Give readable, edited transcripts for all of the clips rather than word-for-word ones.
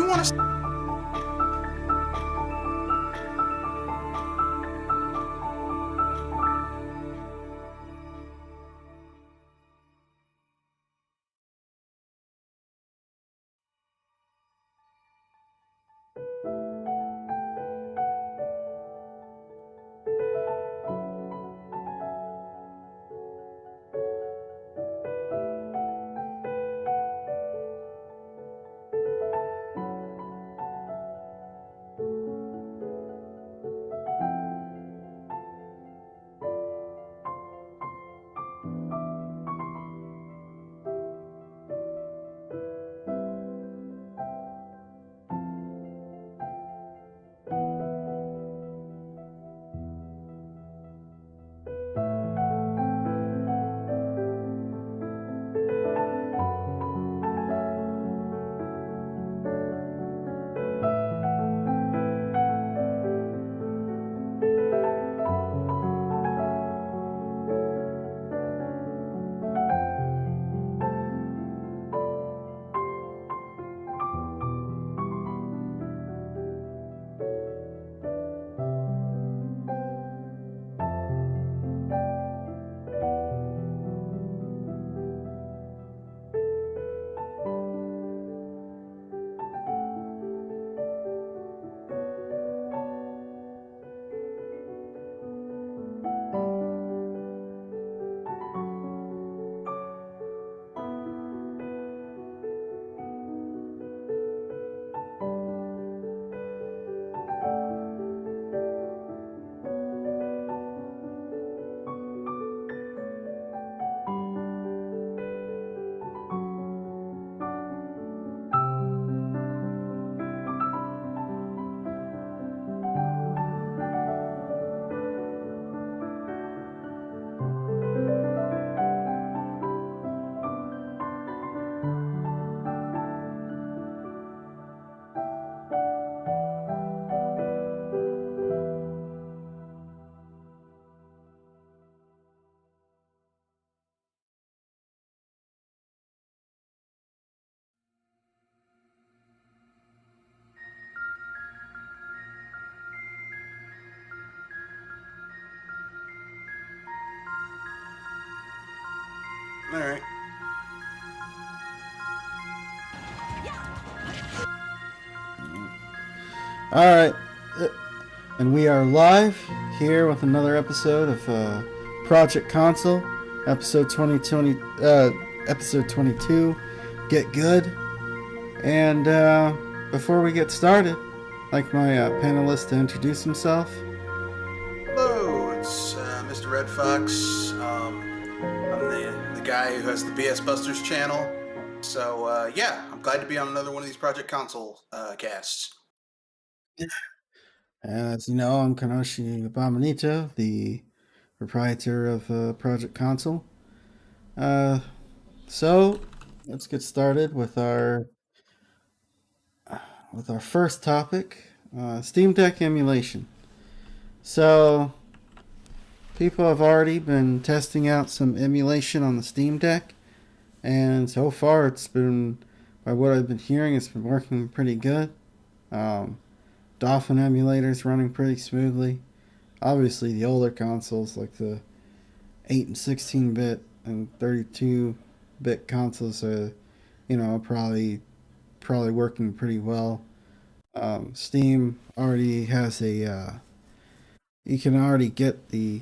you want to... All right. All right, and we are live here with another episode of Project Console, episode 2020, episode 22. Get good. And before we get started, I'd like my panelist to introduce himself. Hello, it's Mr. Red Fox. I'm the guy who has the BS Busters channel. So, yeah, I'm glad to be on another one of these Project Console casts. As you know, I'm Kanoshi Abominito, the proprietor of Project Console. So let's get started with our first topic, Steam Deck emulation. So people have already been testing out some emulation on the Steam Deck, and so far it's been, by what I've been hearing, it's been working pretty good. Dolphin emulator is running pretty smoothly. Obviously, the older consoles like the 8 and 16-bit and 32-bit consoles are, probably working pretty well. Steam already has you can already get the,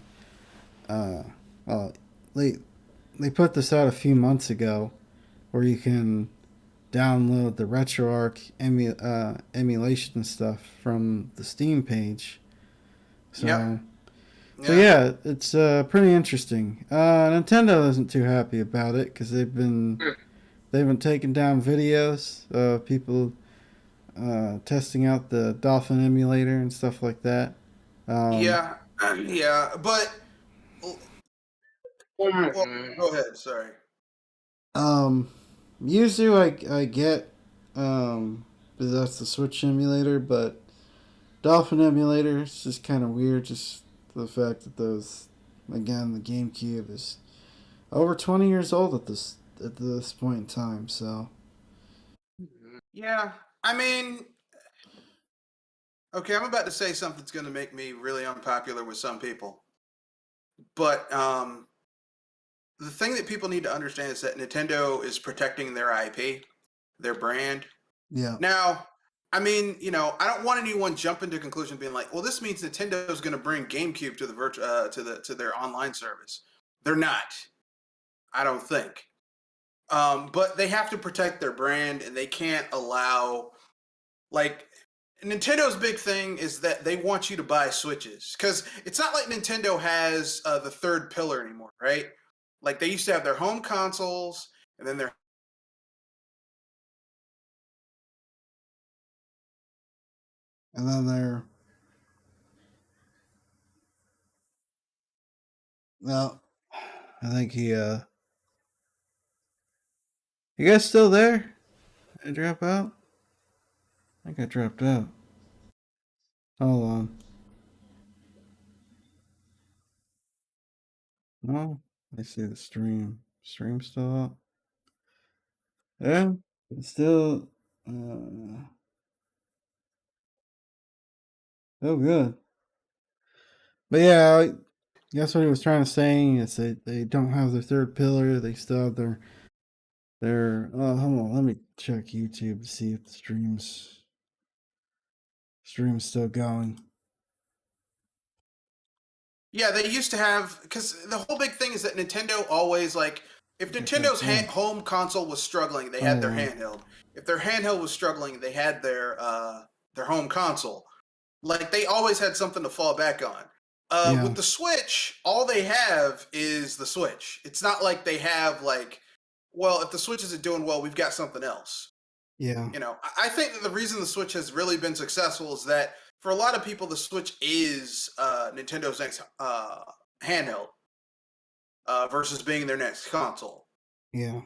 well, they put this out a few months ago, where you can download the RetroArch emulation stuff from the Steam page. So, Yep. so yeah, it's pretty interesting. Nintendo isn't too happy about it because they've been taking down videos of people testing out the Dolphin emulator and stuff like that. Yeah, but... Well, go ahead, sorry. Yuzu, I get, because that's the Switch emulator, but Dolphin emulator is just kind of weird. Just the fact that those, again, the GameCube is over 20 years old at this point in time. So Yeah, I mean, okay, I'm about to say something that's going to make me really unpopular with some people, but the thing that people need to understand is that Nintendo is protecting their IP, their brand. Yeah. Now, I mean, I don't want anyone jumping to conclusion being like, "Well, this means Nintendo is going to bring GameCube to the to their online service." They're not. I don't think. But they have to protect their brand, and they can't allow like Nintendo's big thing is that they want you to buy Switches because it's not like Nintendo has the third pillar anymore, right? Like they used to have their home consoles, and then their And then they're, well, I think you guys still there? Did I drop out? I think I dropped out. Hold on. No, I see the stream. Stream still up? Yeah, it's still, still good. But yeah, I guess what he was trying to say is that they don't have their third pillar. They still have their. Oh, hold on. Let me check YouTube to see if the stream's still going. yeah, they used to have because the whole big thing is that Nintendo always like if Nintendo's home console was struggling, they had their handheld. If their handheld was struggling, they had their home console. Like they always had something to fall back on. With the Switch, all they have is the Switch. It's not like they have like, well, if the Switch isn't doing well, we've got something else. Yeah. I think that the reason the Switch has really been successful is that for a lot of people, the Switch is Nintendo's next handheld versus being their next console. Yeah.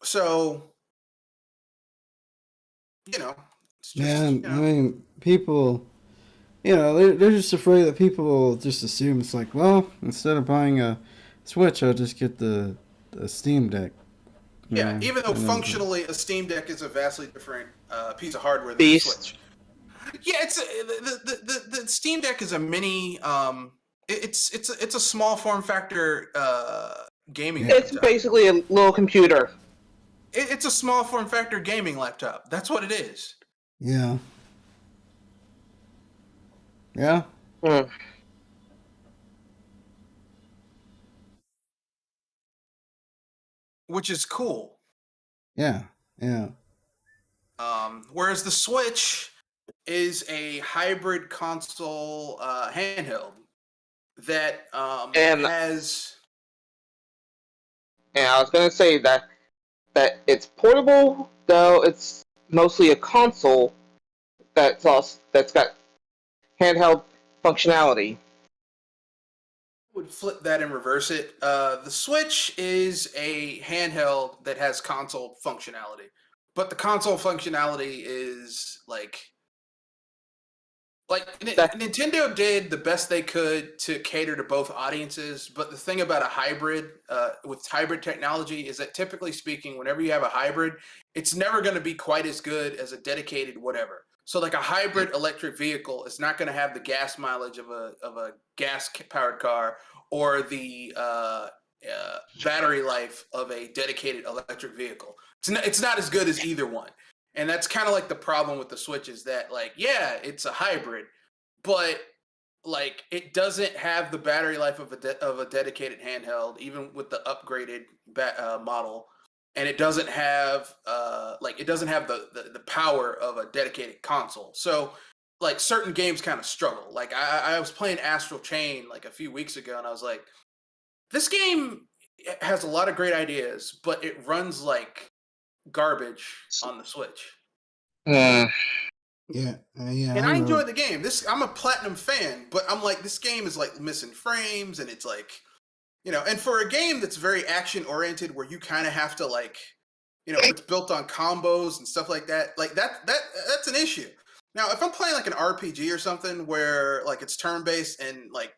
So, it's just, I mean, people, they're just afraid that people will just assume it's like, well, instead of buying a Switch, I'll just get the Steam Deck. Yeah, even though functionally a Steam Deck is a vastly different piece of hardware than the Switch. Yeah, it's the Steam Deck is a mini. It's a small form factor gaming. It's laptop. Basically a little computer. It's a small form factor gaming laptop. That's what it is. Yeah. Yeah. Which is cool. Yeah. Yeah. Whereas the Switch is a hybrid console handheld that has. And I was gonna say that it's portable, though it's mostly a console that's got handheld functionality. Would flip that and reverse it. The Switch is a handheld that has console functionality, but the console functionality is like Nintendo did the best they could to cater to both audiences. But the thing about a hybrid with hybrid technology is that typically speaking, whenever you have a hybrid, it's never going to be quite as good as a dedicated whatever. So like a hybrid electric vehicle is not going to have the gas mileage of a gas powered car or the battery life of a dedicated electric vehicle. It's not as good as either one. And that's kind of like the problem with the Switch is that like, yeah, it's a hybrid, but like it doesn't have the battery life of a dedicated handheld, even with the upgraded model, and it doesn't have the power of a dedicated console. So like certain games kind of struggle. Like I was playing Astral Chain like a few weeks ago, and I was like, this game has a lot of great ideas, but it runs like garbage on the Switch. Yeah. And I enjoy the game. I'm a platinum fan, but I'm like, this game is like missing frames, and it's like, and for a game that's very action oriented, where you kind of have to like, it's built on combos and stuff like that. Like that's an issue. Now, if I'm playing like an RPG or something where like it's turn based and like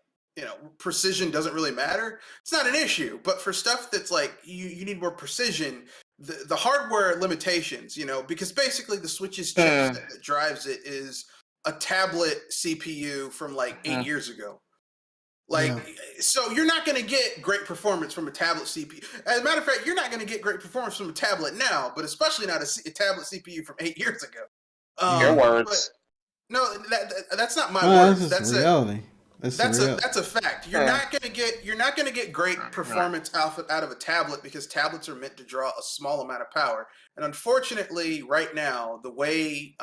precision doesn't really matter, it's not an issue. But for stuff that's like you need more precision, the hardware limitations, because basically the Switch's chipset that drives it is a tablet CPU from like 8 years ago. Like, so you're not going to get great performance from a tablet CPU. As a matter of fact, you're not going to get great performance from a tablet now, but especially not a tablet CPU from 8 years ago. Your But words. no, that's not my Well, words. that's just reality. That's a fact. You're not gonna get great performance out of a tablet because tablets are meant to draw a small amount of power. And unfortunately, right now, the way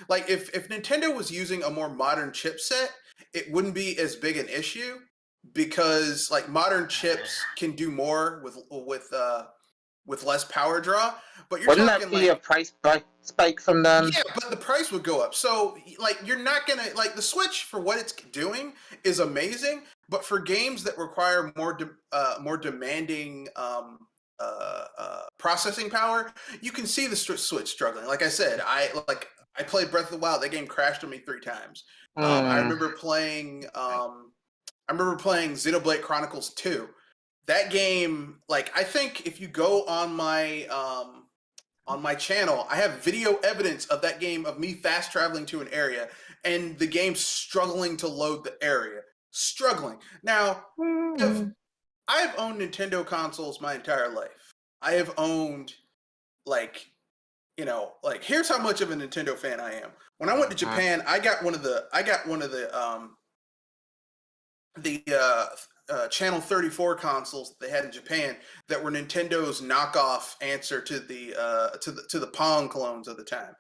like if Nintendo was using a more modern chipset, it wouldn't be as big an issue because like modern chips can do more with less power draw. But you're Wouldn't talking that be a price spike from them? yeah, but the price would go up. So, like, you're not gonna like the Switch for what it's doing is amazing, but for games that require more demanding processing power, you can see the Switch struggling. Like I said, I played Breath of the Wild. That game crashed on me 3 times. I remember playing Xenoblade Chronicles 2. That game, like, I think if you go on my channel, I have video evidence of that game of me fast traveling to an area and the game struggling to load the area. Struggling. Now, I've owned Nintendo consoles my entire life. I have owned like here's how much of a Nintendo fan I am. When I went to Japan, I got one of the Channel 34 consoles that they had in Japan that were Nintendo's knockoff answer to the Pong clones of the time.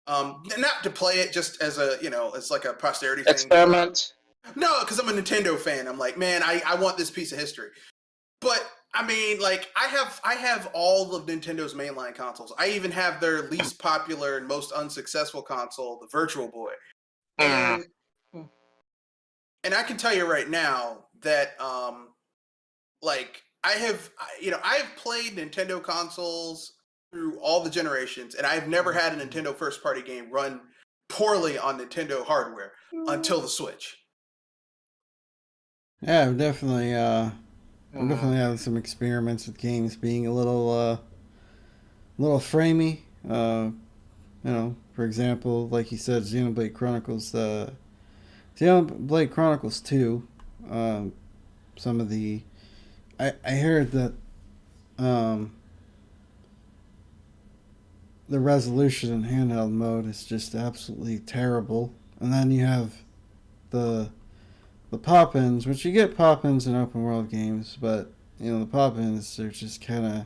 Not to play it just as as like a posterity experiment. No, because I'm a Nintendo fan. I'm like, man, I want this piece of history. But I mean, like, I have all of Nintendo's mainline consoles. I even have their least popular and most unsuccessful console, the Virtual Boy. And I can tell you right now that I've played Nintendo consoles through all the generations, and I've never had a Nintendo first party game run poorly on Nintendo hardware until the Switch. Yeah, I'm definitely having some experiments with games being a little framey. For example, like you said, Xenoblade Chronicles 2. Some of the I heard that the resolution in handheld mode is just absolutely terrible. And then you have the pop-ins, which you get pop-ins in open world games, but the pop-ins are just kind of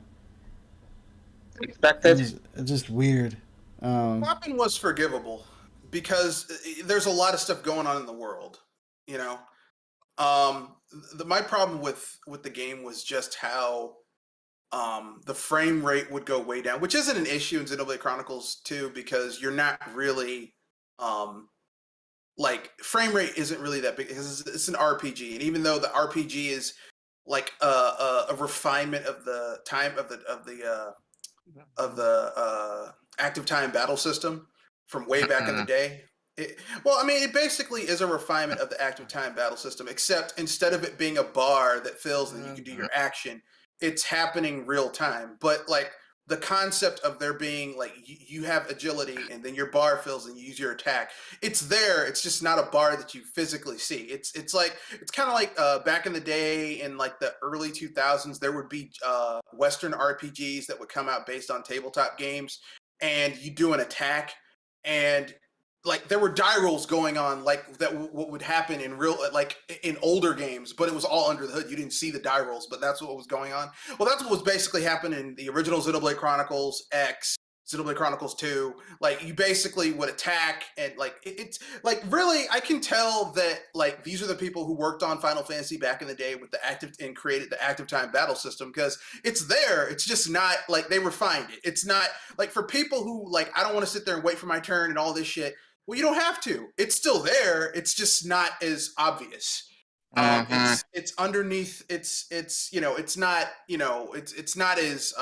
expected. Just weird. Pop-in was forgivable because there's a lot of stuff going on in the world. My problem with the game was just how the frame rate would go way down, which isn't an issue in Xenoblade Chronicles 2 because you're not really like frame rate isn't really that big because it's an RPG, and even though the RPG is like a refinement of the time of the active time battle system from way back in the day. It basically is a refinement of the active time battle system, except instead of it being a bar that fills and you can do your action, it's happening real time. But like the concept of there being like you have agility and then your bar fills and you use your attack, it's there. It's just not a bar that you physically see. It's kind of like back in the day in like the early 2000s, there would be Western RPGs that would come out based on tabletop games, and you do an attack and like there were die rolls going on like that what would happen in real like in older games, but it was all under the hood. You didn't see the die rolls, but that's what was going on. Well, that's what was basically happening in the original Xenoblade Chronicles X, Xenoblade Chronicles 2. Like you basically would attack and like it's like really I can tell that like these are the people who worked on Final Fantasy back in the day with the active and created the active time battle system, because it's there. It's just not like they refined it. It's not like for people who like I don't want to sit there and wait for my turn and all this shit. Well, you don't have to. It's still there. It's just not as obvious. It's underneath. It's not it's not as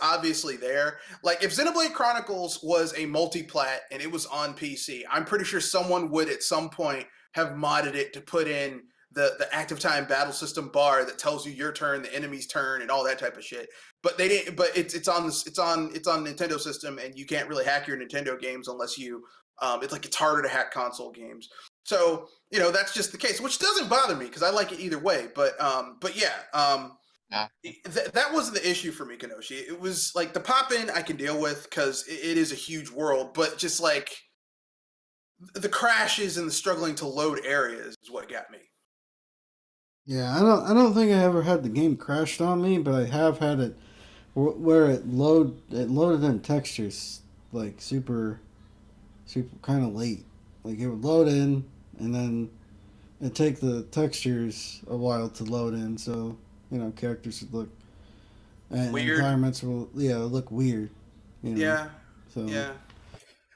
obviously there. Like if Xenoblade Chronicles was a multiplat and it was on PC, I'm pretty sure someone would at some point have modded it to put in the active time battle system bar that tells you your turn, the enemy's turn, and all that type of shit. But they didn't. But it's on this. It's on Nintendo system, and you can't really hack your Nintendo games unless you. It's harder to hack console games. So that's just the case, which doesn't bother me because I like it either way. But yeah. That wasn't the issue for me, Kenoshi. It was like the pop-in I can deal with because it is a huge world, but just like the crashes and the struggling to load areas is what got me. Yeah, I don't think I ever had the game crashed on me, but I have had it where it loaded in textures like super kind of late. Like it would load in and then it take the textures a while to load in, so characters would look and Weird. environments will look weird. Yeah. So yeah.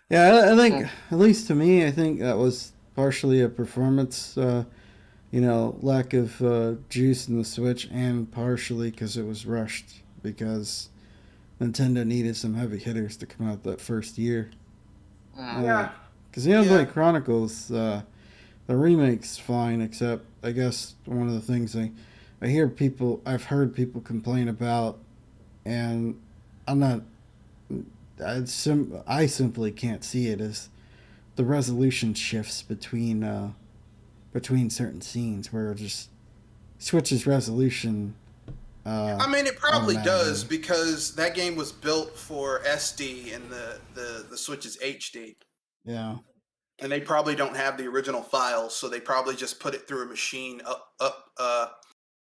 Yeah, I think at least to me, I think that was partially a performance, lack of juice in the Switch, and partially because it was rushed because Nintendo needed some heavy hitters to come out that first year. Yeah. Because Xenoblade Chronicles, the remake's fine, except I guess one of the things I've heard people complain about, and I'm not. I simply can't see it as the resolution shifts between certain scenes where it just switches resolution. I mean, it probably does because that game was built for SD and the Switch is HD. Yeah. And they probably don't have the original files, so they probably just put it through a machine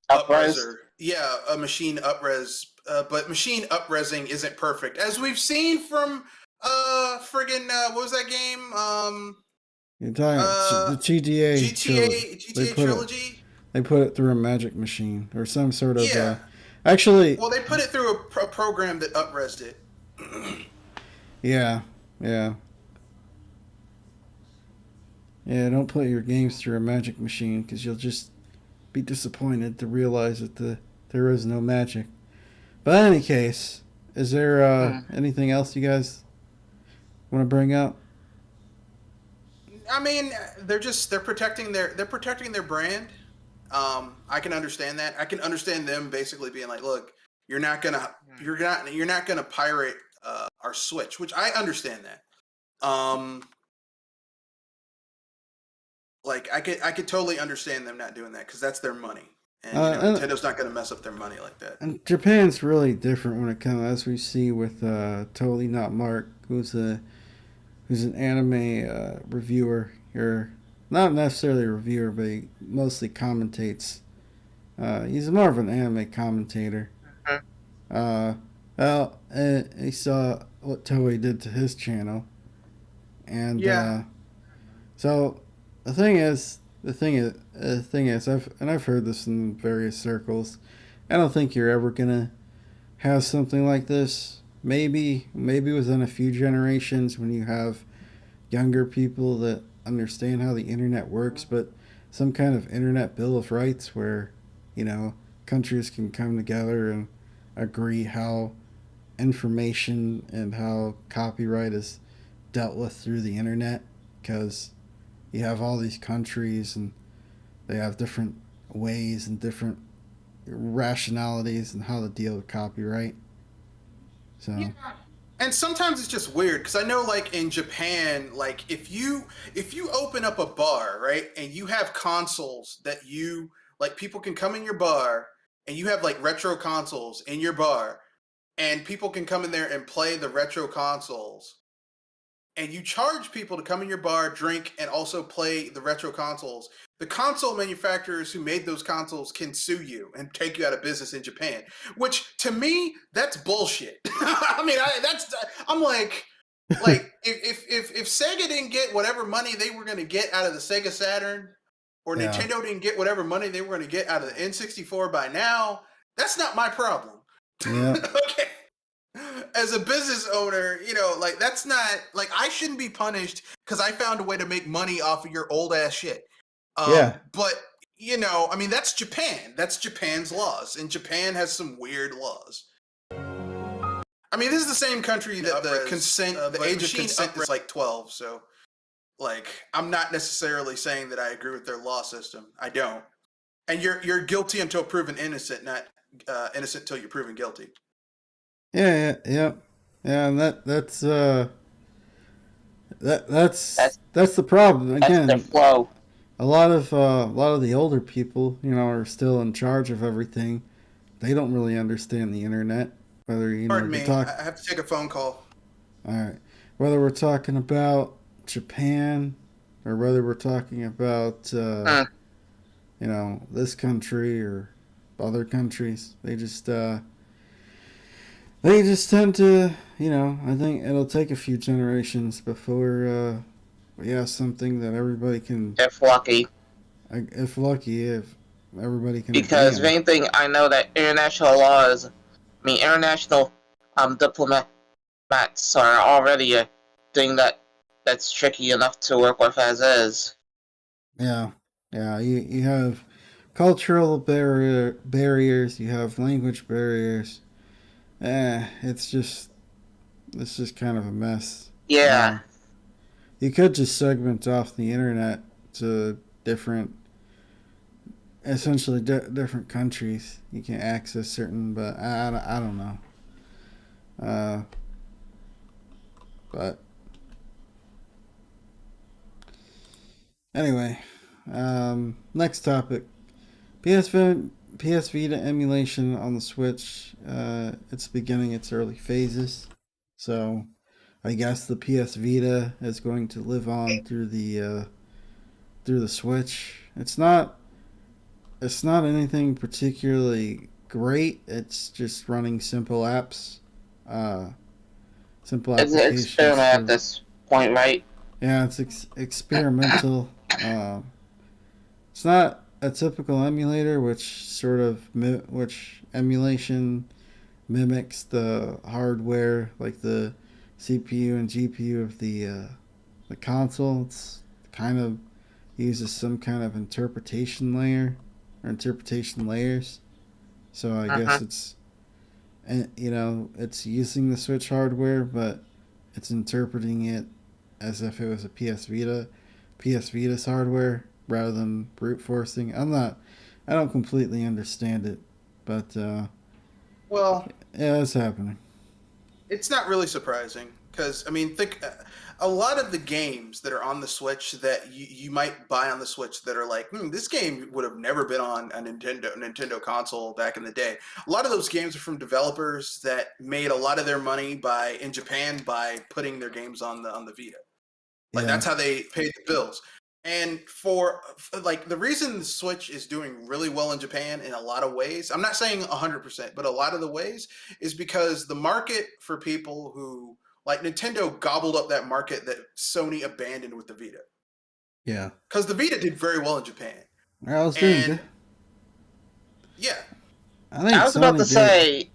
upreser. Yeah, a machine upres. But machine upresing isn't perfect, as we've seen from what was that game? You're talking the GTA trilogy. They put it through a magic machine or some sort of. Yeah. Actually. Well, they put it through a program that upresed it. Yeah. Yeah, don't put your games through a magic machine because you'll just be disappointed to realize that there is no magic. But in any case, is there anything else you guys want to bring up? I mean, they're protecting their brand. I can understand that. I can understand them basically being like, "Look, you're not gonna pirate our Switch," which I understand that. Like I could totally understand them not doing that because that's their money, and Nintendo's not going to mess up their money like that. And Japan's really different when it comes, as we see with Totally Not Mark, who's an anime reviewer, or not necessarily a reviewer, but he mostly commentates. He's more of an anime commentator. He saw what Toei did to his channel, and so. The thing is, I've heard this in various circles. I don't think you're ever gonna have something like this. Maybe within a few generations when you have younger people that understand how the internet works, but some kind of internet bill of rights where, countries can come together and agree how information and how copyright is dealt with through the internet, because you have all these countries and they have different ways and different rationalities and how to deal with copyright. So yeah. And sometimes it's just weird because I know, like in Japan, like if you open up a bar, right, and you have consoles that people can come in your bar and you have like retro consoles in your bar and people can come in there and play the retro consoles. And you charge people to come in your bar, drink, and also play the retro consoles. The console manufacturers who made those consoles can sue you and take you out of business in Japan. Which, to me, that's bullshit. I mean, I'm like, if Sega didn't get whatever money they were going to get out of the Sega Saturn, or Nintendo didn't get whatever money they were going to get out of the N64 by now, that's not my problem. Yeah. Okay. As a business owner, that's not like I shouldn't be punished because I found a way to make money off of your old ass shit. But I mean, that's Japan. That's Japan's laws, and Japan has some weird laws. I mean, this is the same country that the age of consent is like 12. So, like, I'm not necessarily saying that I agree with their law system. I don't. And you're guilty until proven innocent, not innocent until you're proven guilty. Yeah. And That's that's the problem. that's their Again, flow. a lot of the older people, are still in charge of everything. They don't really understand the internet. Whether Pardon we're me, talking, I have to take a phone call. all right, whether we're talking about Japan or whether we're talking about Mm. this country or other countries, they just tend to, I think it'll take a few generations before we have something that everybody can, If lucky. if lucky, if everybody can agree Because if on. anything, I know that international laws, international diplomats are already a thing that's tricky enough to work with as is. Yeah, yeah. You have cultural barriers. You have language barriers. It's just kind of a mess. Yeah, You could just segment off the internet to different, essentially different countries. You can access certain, but I don't know. Uh, but anyway, next topic. PS Vita emulation on the Switch. It's beginning its early phases, so I guess the PS Vita is going to live on through the Switch. It's not anything particularly great. It's just running simple apps, uh, simple it's an applications experiment at for. this point, right? Yeah, it's experimental. It's not a typical emulator, which emulation mimics the hardware, like the CPU and GPU of the console. It's kind of uses some kind of interpretation layer or interpretation layers. So I guess Uh-huh. it's using the Switch hardware, but it's interpreting it as if it was a PS Vita's hardware rather than brute forcing. I don't completely understand it, but Well, yeah, it's happening. it's not really surprising because I mean, think a lot of the games that are on the Switch that you might buy on the Switch that are like, this game would have never been on a Nintendo console back in the day. A lot of those games are from developers that made a lot of their money in Japan by putting their games on the Vita. Like Yeah, that's how they paid the bills. And for like the reason the Switch is doing really well in Japan in a lot of ways, I'm not saying 100%, but a lot of the ways is because the market for people who like Nintendo gobbled up that market that Sony abandoned with the Vita. yeah. Because the Vita did very well in Japan. I was doing good. And yeah, I think I was about to Sony did. say,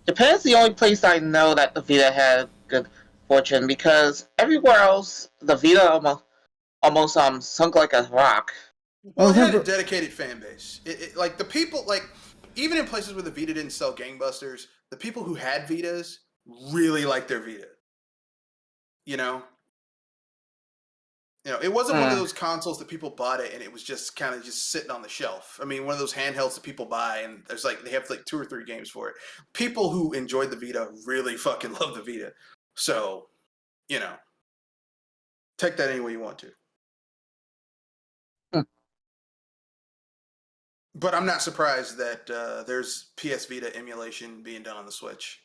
Japan's the only place I know that the Vita had good fortune because everywhere else the Vita almost sunk like a rock. well, Well, it had a think, dedicated fan base. Like the people, like even in places where the Vita didn't sell gangbusters, the people who had Vitas really liked their Vita. You know, it wasn't one of Hmm. those consoles that people bought it and it was just kind of just sitting on the shelf. I mean, one of those handhelds that people buy and there's like they have like 2 or 3 games for it. People who enjoyed the Vita really fucking love the Vita. So, you know, take that any way you want to. Hmm. But I'm not surprised that there's PS Vita emulation being done on the Switch,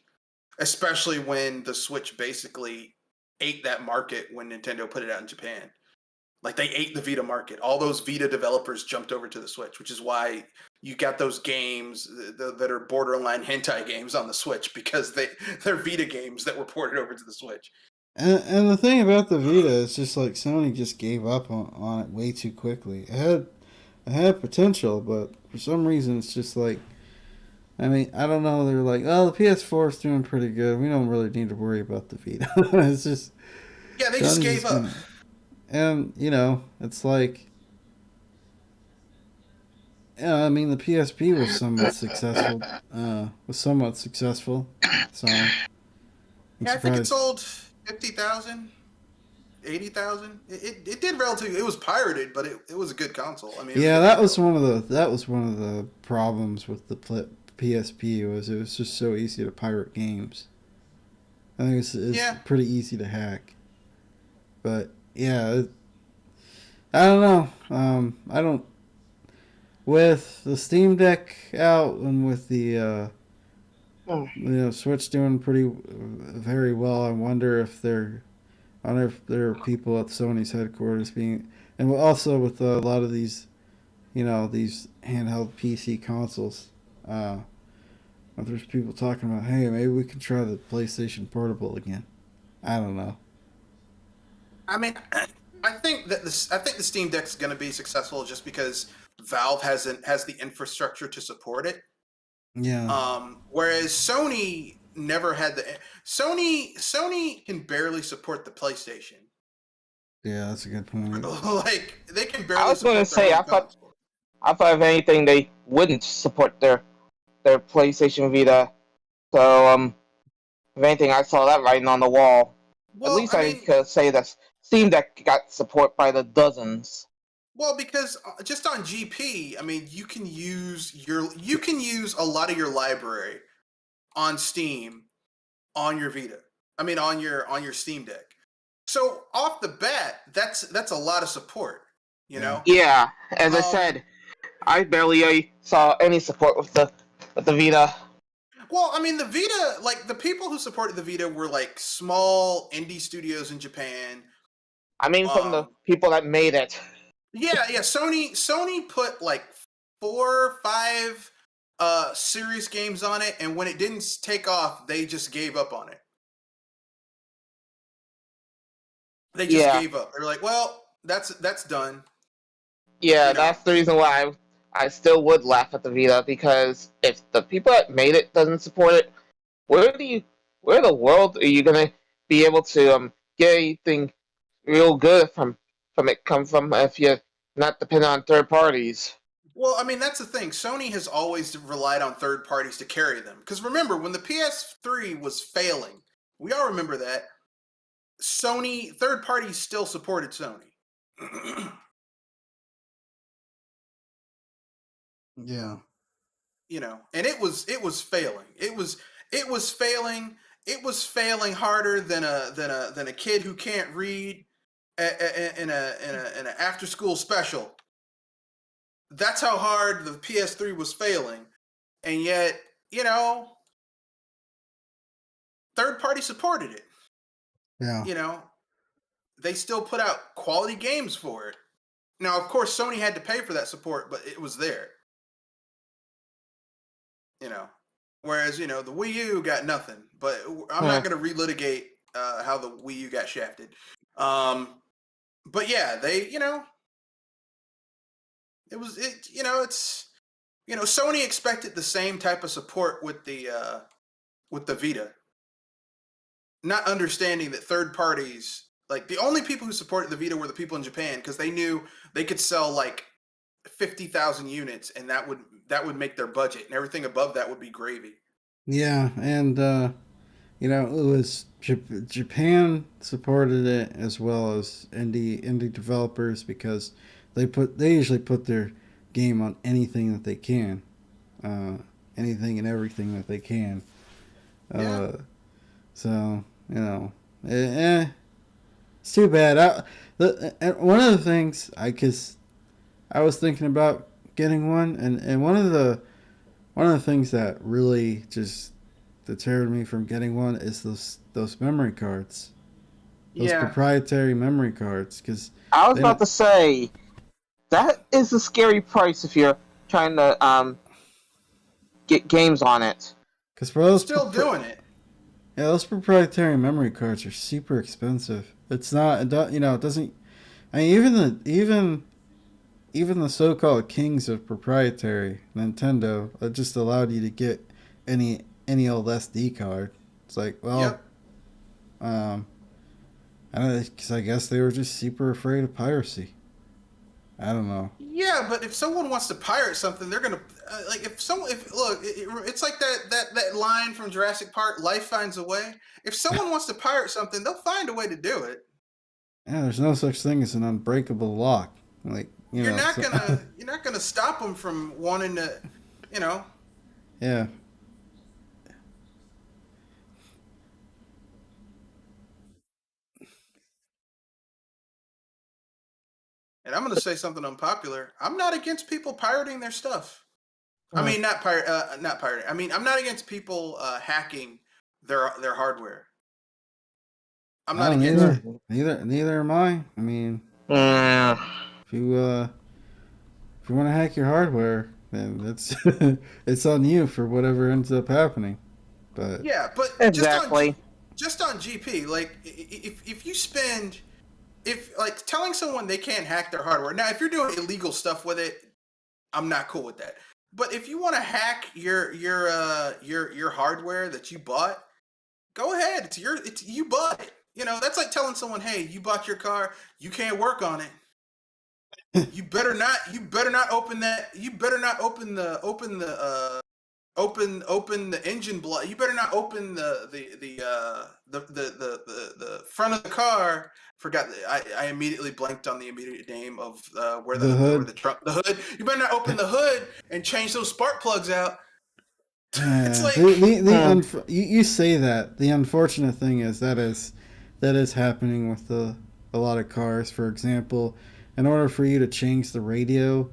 especially when the Switch basically ate that market when Nintendo put it out in Japan. Like they ate the Vita market. All those Vita developers jumped over to the Switch, which is why you got those games that are borderline hentai games on the Switch because they're Vita games that were ported over to the Switch. and the thing about the Vita is just like Sony just gave up on it way too quickly. It had potential, but for some reason it's just like, I mean, I don't know. They're like, oh, the PS4 is doing pretty good. We don't really need to worry about the Vita. It's just Yeah, they just Sony's gave just up. gonna, and it's like, yeah. I mean, the PSP was somewhat successful. So I'm Yeah, I think it surprised. sold 50,000. 80,000. It did relatively. It was pirated, but it was a good console. I mean, it was a Yeah, good that was handheld. one of the problems with the PSP was it was just so easy to pirate games. I think it's Yeah, pretty easy to hack. But yeah, I don't know. I don't with the Steam Deck out and with the Hmm. Switch doing pretty very well. I wonder if there are people at Sony's headquarters being, and also with a lot of these these handheld PC consoles. If there's people talking about, hey, maybe we can try the PlayStation Portable again. I don't know. I mean, I think the Steam Deck is going to be successful just because Valve has the infrastructure to support it. Yeah, Whereas Sony never had the Sony can barely support the PlayStation. yeah, that's a good point. Like they can I barely was going to support their say, own console. I thought if anything they wouldn't support their PlayStation Vita. So if anything, I saw that writing on the wall. At Well, least I I mean, could say that Steam Deck got support by the dozens. well, because just on GP, I mean, you can use a lot of your library on Steam on your Vita. I mean, on your Steam Deck. So off the bat, that's a lot of support. You Yeah, know. Yeah, as I Um. said, I barely saw any support with the Vita. Well, I mean, the Vita, like the people who supported the Vita were like small indie studios in Japan. I mean, from the Um. people that made it. Yeah. Sony put like 4 or 5 serious games on it, and when it didn't take off, they just gave up on it. They just Yeah, gave up. They're like, well, that's done. yeah, You know. that's the reason why I still would laugh at the Vita, because if the people that made it doesn't support it, where do you, where in the world are you gonna be able to get anything real good from it come from if you're not dependent on third parties? Well, I mean, that's the thing. Sony has always relied on third parties to carry them. Because remember, when the PS3 was failing, we all remember that Sony third parties still supported Sony. yeah, You know, and it was failing. It was failing. It was failing harder than a kid who can't read in an after school special. That's how hard the PS3 was failing, and yet you know third party supported it. yeah, You know, they still put out quality games for it. Now, of course, Sony had to pay for that support, but it was there. You know, whereas the Wii U got nothing. But I'm Hmm. not going to relitigate how the Wii U got shafted. Um, but yeah, they it was it it's Sony expected the same type of support with the Vita, not understanding that third parties, like the only people who supported the Vita were the people in Japan because they knew they could sell like 50,000 units and that would make their budget, and everything above that would be gravy. yeah. And it was Japan supported it as well as indie developers because they usually put their game on anything that they can, uh, anything and everything that they can. Yeah. Uh, so eh, eh, it's too bad. And one of the things I was thinking about getting one, and one of the things that really just deterred me from getting one is those memory cards, those Yeah. proprietary memory cards, because I was they about don't. to say that is a scary price if you're trying to get games on it. Because for those Still doing it. yeah, those proprietary memory cards are super expensive. It's not it doesn't. I mean, even the so-called kings of proprietary Nintendo just allowed you to get any old SD card. It's like, well, Yep. um, I don't know, because I guess they were just super afraid of piracy. I don't know. Yeah, but if someone wants to pirate something, they're gonna like if someone if look, it's like that line from Jurassic Park, life finds a way. If someone wants to pirate something, they'll find a way to do it. Yeah, there's no such thing as an unbreakable lock. Like, you You're know, not so, gonna you're not gonna stop them from wanting to, you know. yeah. And I'm gonna say something unpopular. I'm not against people pirating their stuff. I Mm. mean, not pirating. I mean, I'm not against people hacking their hardware. I'm I not don't against it. either. Neither am I. I mean, Mm. if you if you want to hack your hardware, then that's it's on you for whatever ends up happening. But Yeah, but Exactly. just on GP, like if you spend if like telling someone they can't hack their hardware. Now, if you're doing illegal stuff with it, I'm not cool with that. But if you want to hack your hardware that you bought, go ahead. It's you bought it. You know, that's like telling someone, "Hey, you bought your car, you can't work on it. You better not open that. You better not open the engine block. You better not open the front of the car. Forgot. I immediately blanked on the immediate name of the hood. the hood. You better not open the hood and change those spark plugs out. It's Yeah, like Mm. you say that. The unfortunate thing is that is happening with a lot of cars. For example, in order for you to change the radio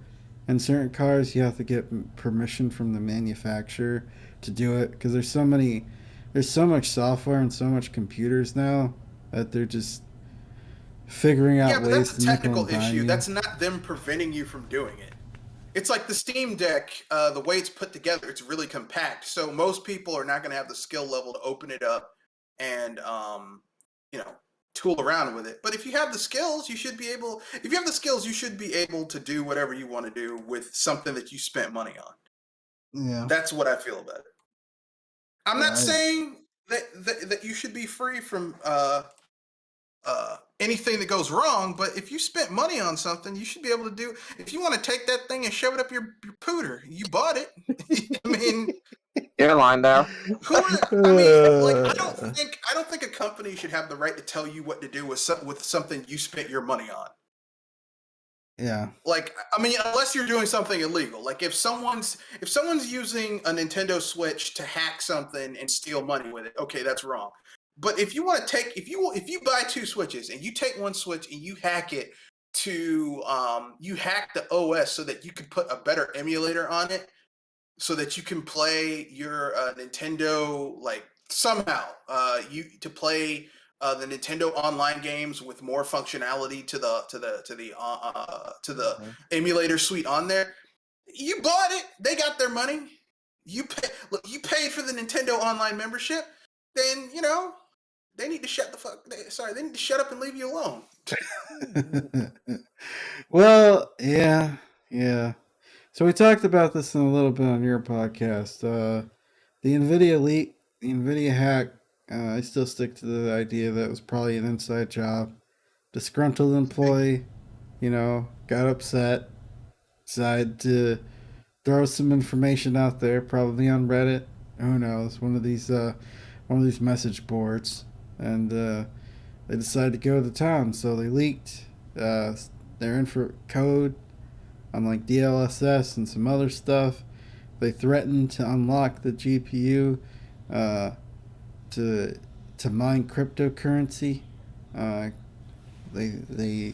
in certain cars, you have to get permission from the manufacturer to do it because there's so much software and so much computers now that they're just figuring yeah, out but that's ways a to nickel technical and dime issue. you. That's not them preventing you from doing it. It's like the Steam Deck, the way it's put together, it's really compact. So most people are not going to have the skill level to open it up and, you know, tool around with it. But if you have the skills, you should be able. If you have the skills, you should be able to do whatever you want to do with something that you spent money on. Yeah, That's what I feel about it. I'm not yeah, saying that you should be free from anything that goes wrong. But if you spent money on something, you should be able to do. If you want to take that thing and shove it up your pooter, you bought it. I mean, You're lying there. who are? I mean, like, I don't think a company should have the right to tell you what to do with something you spent your money on. yeah. Like, I mean, unless you're doing something illegal. Like, if someone's using a Nintendo Switch to hack something and steal money with it, okay, that's wrong. But if you want to take, if you buy two Switches and you take one Switch and you hack it to, you hack the OS so that you can put a better emulator on it, so that you can play your Nintendo like somehow you to play the Nintendo online games with more functionality to the emulator suite on there. You bought it. They got their money. Look, you paid for the Nintendo online membership. Then you know they need to shut the fuck. They need to shut up and leave you alone. Well, yeah, yeah. So we talked about this in a little bit on your podcast. The Nvidia leak, the Nvidia hack. I still stick to the idea that it was probably an inside job. Disgruntled employee, got upset, decided to throw some information out there, probably on Reddit. Who knows? One of these message boards, and they decided to go to town. So they leaked their info code on like DLSS and some other stuff. They threatened to unlock the GPU uh, to mine cryptocurrency. Uh, they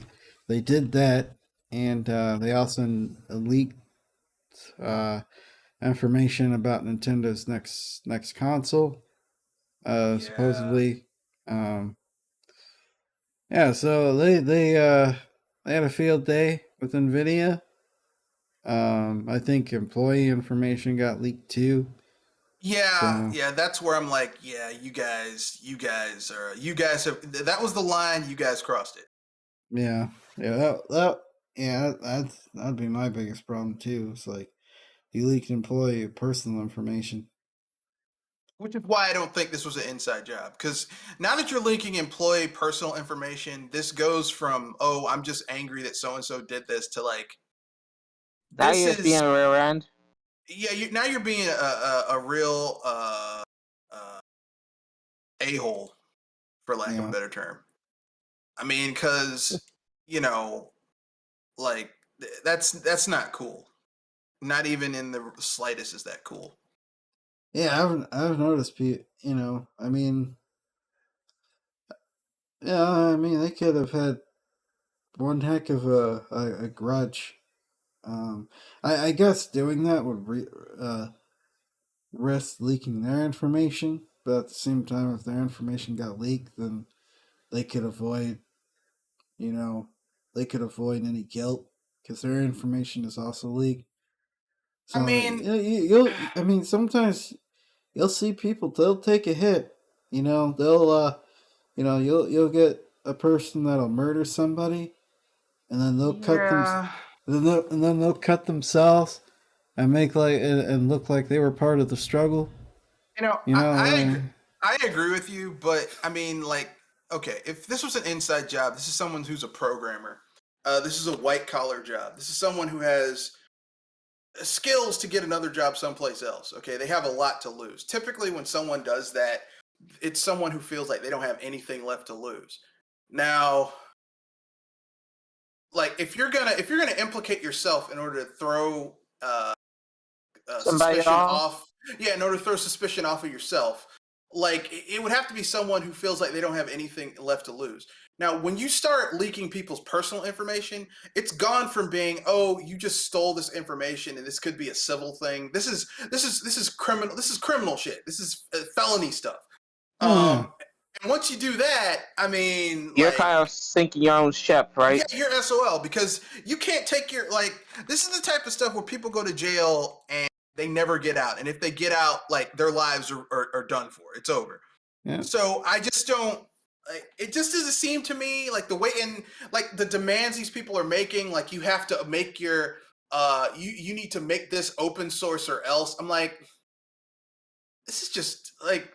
they did that, and they also leaked uh, information about Nintendo's next console. Yeah, Supposedly, um, yeah. So they had a field day with Nvidia. I think employee information got leaked too. yeah, So yeah. That's where I'm like, yeah, you guys have. That was the line. You guys crossed it. yeah, yeah, that'd be my biggest problem too. It's like you leaked employee personal information. Which is why I don't think this was an inside job. Because now that you're linking employee personal information, this goes from, oh, I'm just angry that so and so did this to like, Now this you're just being is, a rear end. yeah, now you're being a real a hole, for lack of a Yeah, better term. I mean, because you know, like that's not cool. Not even in the slightest is that cool. Yeah, I've noticed people. I mean, yeah, I mean they could have had one heck of a grudge. Um, I guess doing that would risk leaking their information, but at the same time, if their information got leaked, then they could avoid, you know, they could avoid any guilt because their information is also leaked. I So mean, I mean, sometimes you'll see people they'll take a hit. They'll you'll get a person that'll murder somebody, and then they'll cut them, yeah, and then they'll cut themselves and make and look like they were part of the struggle. you know, You know, I agree with you, but I mean, like, okay, if this was an inside job, this is someone who's a programmer. This is a white collar job. This is someone who has skills to get another job someplace else. Okay, they have a lot to lose. Typically, when someone does that, it's someone who feels like they don't have anything left to lose. Now, like if you're gonna implicate yourself in order to throw Somebody suspicion off. off, yeah, in order to throw suspicion off of yourself, like it would have to be someone who feels like they don't have anything left to lose. Now, when you start leaking people's personal information, it's gone from being, oh, you just stole this information and this could be a civil thing. This is criminal. This is criminal shit. This is felony stuff. oh yeah, Um, and once you do that, I mean, You're like, kind of sinking your own ship, yeah, right? you're SOL because you can't take your like. This is the type of stuff where people go to jail and they never get out, and if they get out, like their lives are done for. It's over. yeah. So I just don't. Like, it just doesn't seem to me like the way and like the demands these people are making. Like you have to make your you need to make this open source or else. I'm like, this is just like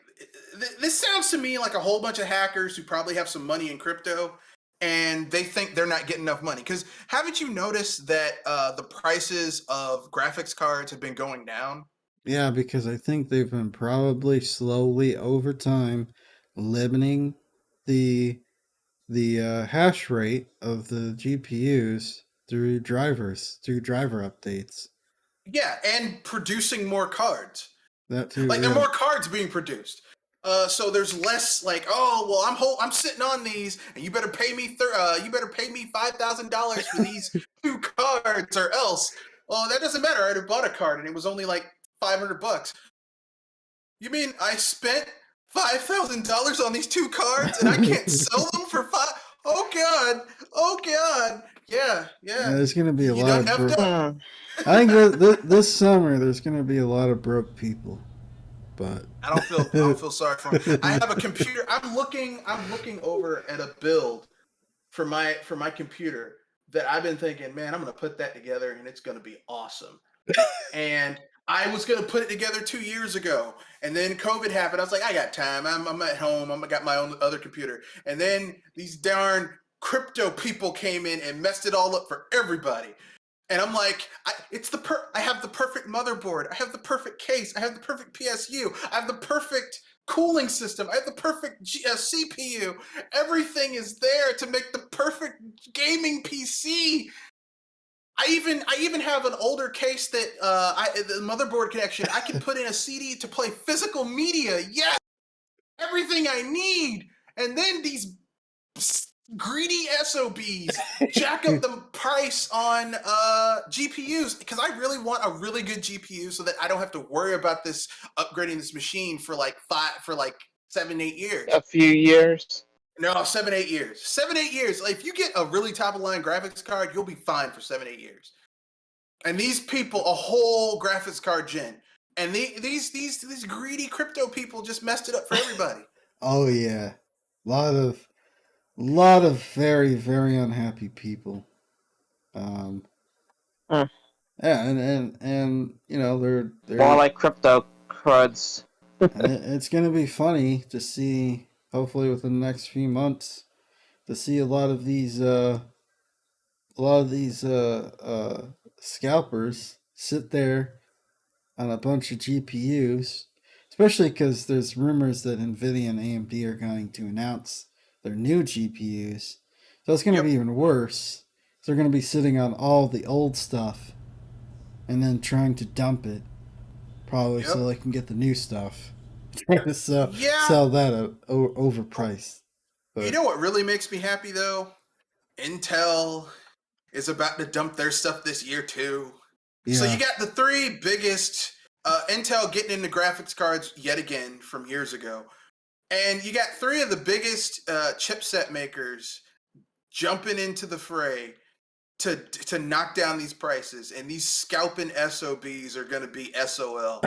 this sounds to me like a whole bunch of hackers who probably have some money in crypto and they think they're not getting enough money because haven't you noticed that the prices of graphics cards have been going down? Yeah, because I think they've been probably slowly over time limiting the hash rate of the GPUs through driver updates. Yeah, and producing more cards. That too, Like there are yeah. more cards being produced. So there's less like, oh well, I'm sitting on these, and you better pay me $5,000 for these two cards, or else. Well, that doesn't matter. I already bought a card, and it was only like $500. You mean I spent $5,000 on these two cards, and I can't sell them for five? Oh god! Oh god! Yeah, Yeah, yeah. there's gonna be a You lot done of effed broke. up. Hmm. I think this summer there's gonna be a lot of broke people, but I don't feel sorry for him. I have a computer. I'm looking over at a build for my computer that I've been thinking, man, I'm gonna put that together and it's gonna be awesome. And I was gonna put it together 2 years ago, and then COVID happened. I was like, I got time. I'm at home. I got my own other computer, and then these darn crypto people came in and messed it all up for everybody. And I'm like, I have the perfect motherboard. I have the perfect case. I have the perfect PSU. I have the perfect cooling system. I have the perfect CPU. Everything is there to make the perfect gaming PC. I even have an older case that the motherboard connection. I can put in a CD to play physical media. Yes, everything I need. And then these greedy SOBs jack up the price on GPUs because I really want a really good GPU so that I don't have to worry about this upgrading this machine for like 7, 8 years. A few years. No, 7, 8 years. 7, 8 years. Like, if you get a really top of line graphics card, you'll be fine for 7, 8 years. And these people, a whole graphics card gen, and these greedy crypto people just messed it up for everybody. oh yeah, lot of lot of very unhappy people. Um, Hmm. yeah, and More they're like crypto cruds. and it's gonna be funny to see. Hopefully, within the next few months, to see a lot of these scalpers sit there on a bunch of GPUs, especially because there's rumors that Nvidia and AMD are going to announce their new GPUs, So it's going to be even worse. So they're going to be sitting on all the old stuff and then trying to dump it, probably so they can get the new stuff. So Yeah. sell that at overpriced. But You know what really makes me happy though? Intel is about to dump their stuff this year too. yeah, So you got the three biggest Intel getting into graphics cards yet again from years ago. And you got three of the biggest chipset makers jumping into the fray to knock down these prices, and these scalping SOBs are going to be SOL.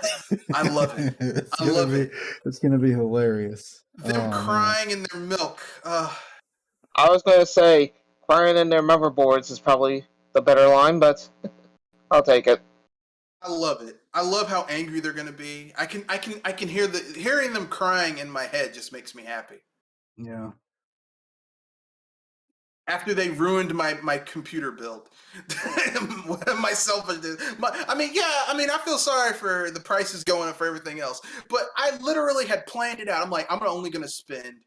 I love it. I love it. It's gonna be hilarious. Them crying in their milk. I was going to say, crying in their motherboards is probably the better line, but I'll take it. I love it. I love how angry they're going to be. I can hear hearing them crying in my head just makes me happy. Yeah. After they ruined my computer build, myself. I feel sorry for the prices going up for everything else, but I literally had planned it out. I'm like, I'm only going to spend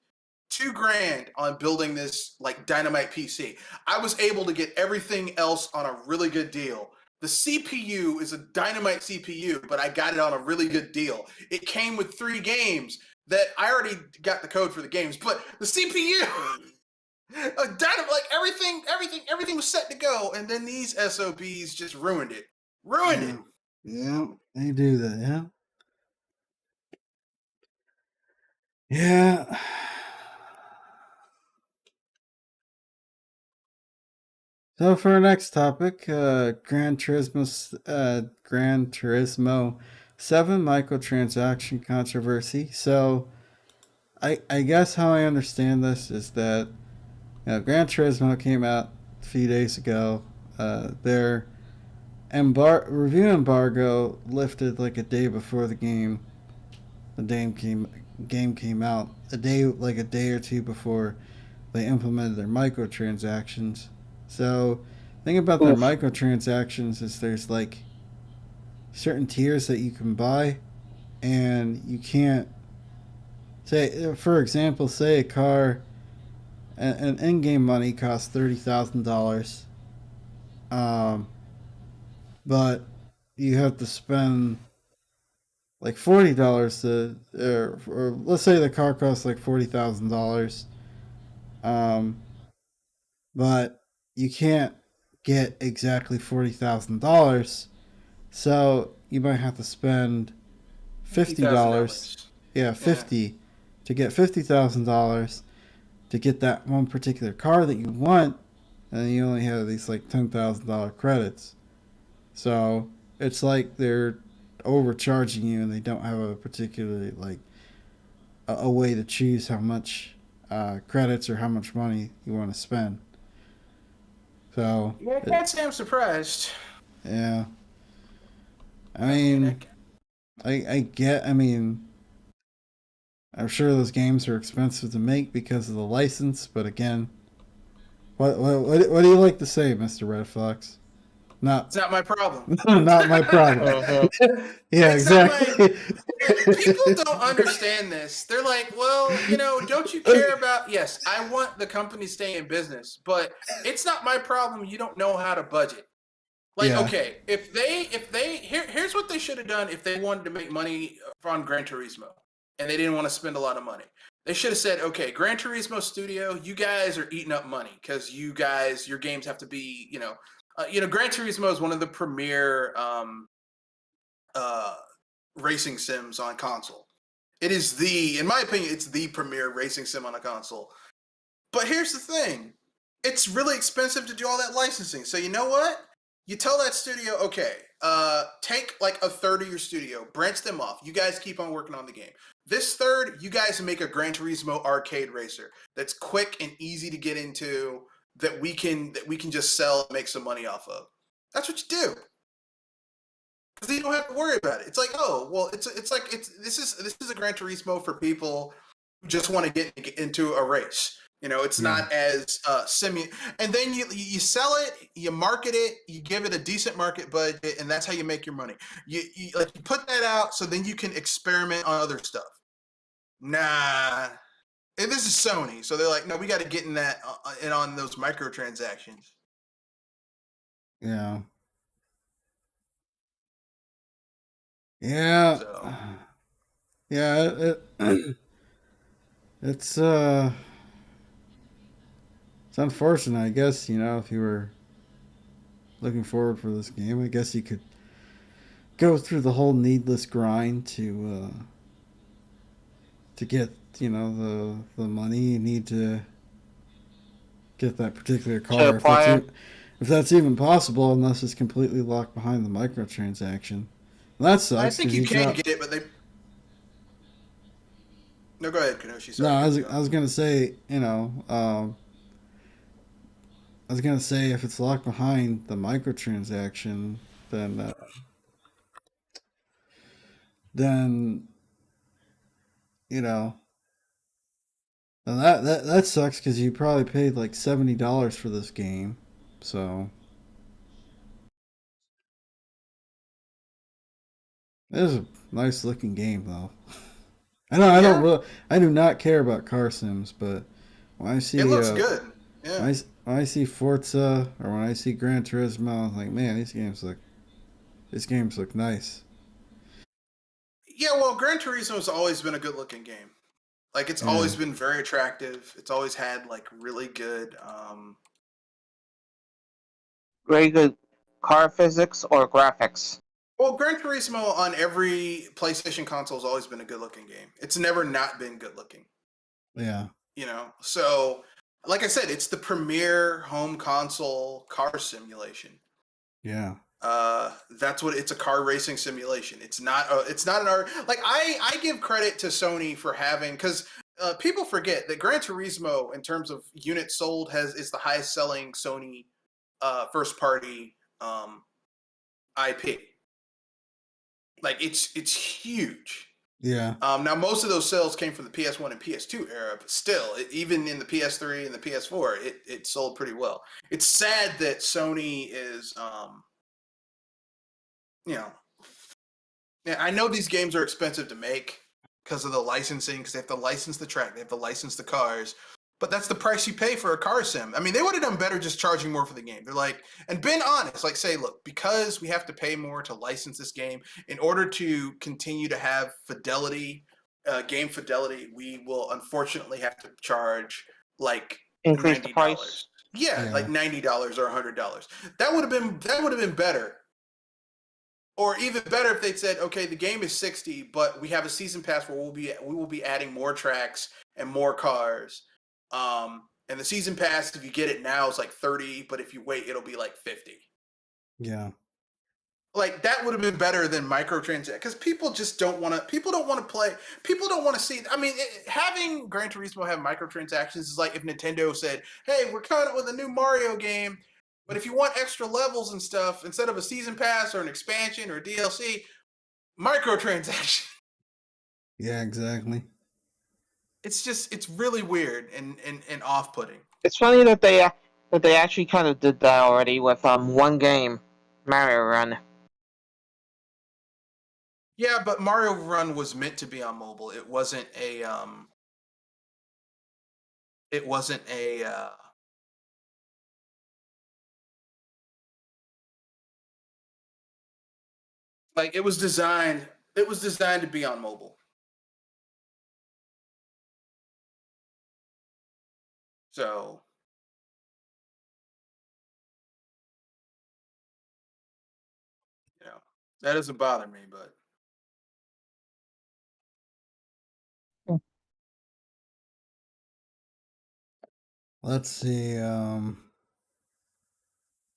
$2,000 on building this like dynamite PC. I was able to get everything else on a really good deal. The CPU is a dynamite CPU, but I got it on a really good deal. It came with 3 games that I already got the code for the games, but the CPU. Like everything was set to go, and then these SOBs just ruined it. Ruined it. Yeah, they do that. Yeah. So for our next topic, Gran Turismo 7 microtransaction controversy. So I guess how I understand this is that Gran Turismo came out a few days ago. Their review embargo lifted like a day before the game. Game came out a day or two before they implemented their microtransactions. So, the thing about their microtransactions is there's like certain tiers that you can buy, and you can't say, for example, say a car, an in-game money costs $30,000, but you have to spend like $40 or let's say the car costs like $40,000, but you can't get exactly $40,000, so you might have to spend $50. Yeah, 50 to get $50,000 to get that one particular car that you want, and you only have these like $10,000 credits. So it's like they're overcharging you, and they don't have a particularly like a way to choose how much credits or how much money you want to spend. So I can't say I'm surprised. Yeah, I mean, I mean, I'm sure those games are expensive to make because of the license, but again, what do you like to say, Mr. Red Fox? It's not my problem. Not my problem. Yeah, it's exactly. People don't understand this. They're like, well, don't you care about? Yes, I want the company to stay in business, but it's not my problem. You don't know how to budget. Like, okay, here's what they should have done if they wanted to make money on Gran Turismo, and they didn't want to spend a lot of money. They should have said, okay, Gran Turismo Studio, you guys are eating up money because your games have to be, Gran Turismo is one of the premier racing sims on console. It is in my opinion, it's the premier racing sim on a console. But here's the thing. It's really expensive to do all that licensing. So you know what? You tell that studio, okay, take like a third of your studio, branch them off. You guys keep on working on the game. This third, you guys make a Gran Turismo arcade racer that's quick and easy to get into, that we can just sell and make some money off of. That's what you do. Because you don't have to worry about it. It's like, oh, well, this is a Gran Turismo for people who just want to get into a race. It's not as and then you sell it, you market it, you give it a decent market budget, and that's how you make your money. You put that out so then you can experiment on other stuff. Nah, And this is Sony, so they're like, no, we got to get in that and on those microtransactions. Yeah. Yeah. So Yeah, it's it's unfortunate, I guess, if you were looking forward for this game, I guess you could go through the whole needless grind to get, the money you need to get that particular to car, acquire. if that's even possible, unless it's completely locked behind the microtransaction. And that I sucks think because you you can drop. get it, but they. No, go ahead, Kenoshi. No, Sorry, I cut was you I off. was gonna say, I was gonna say if it's locked behind the microtransaction, then uh, then you know then that sucks because you probably paid like $70 for this game. So it is a nice looking game though. Yeah, I do not care about car sims, but when I it see looks good. Yeah. when I see Forza or when I see Gran Turismo, I'm like, man, these games look nice. Yeah, well, Gran Turismo's always been a good-looking game. Like it's Yeah, always been very attractive. It's always had like really good. Very good car physics or graphics. Well, Gran Turismo on every PlayStation console has always been a good-looking game. It's never not been good-looking. yeah, So like I said, it's the premier home console car simulation. yeah, That's what it's a car racing simulation. It's not an art. Like I give credit to Sony for having because people forget that Gran Turismo in terms of units sold has is the highest selling Sony first party IP. Like it's huge. yeah, Now most of those sales came from the PS1 and PS2 era, but still, even in the PS3 and the PS4, it sold pretty well. It's sad that Sony is you know yeah, I know these games are expensive to make because of the licensing, because they have to license the track, they have to license the cars. But that's the price you pay for a car sim. I mean, they would have done better just charging more for the game. They're like, and been honest, like say, look, because we have to pay more to license this game, in order to continue to have fidelity, game fidelity, we will unfortunately have to charge like Increase the price. $90. Yeah, like yeah, $90 or $100. That would have been better, or even better if they'd said, okay, the game is 60, but we have a season pass where we will be adding more tracks and more cars. And the season pass, if you get it now, is like 30, but if you wait, it'll be like 50. yeah, Like that would have been better than microtransactions because people just don't want to. People don't want to play. People don't want to see. I mean, having Gran Turismo have microtransactions is like if Nintendo said, "Hey, we're coming up with a new Mario game, but if you want extra levels and stuff, instead of a season pass or an expansion or DLC, microtransaction." yeah, exactly. It's really weird and off putting. It's funny that they actually kind of did that already with one game, Mario Run. Yeah, but Mario Run was meant to be on mobile. It wasn't a It wasn't a. Like it was designed. It was designed to be on mobile. So that doesn't bother me. But Let's see.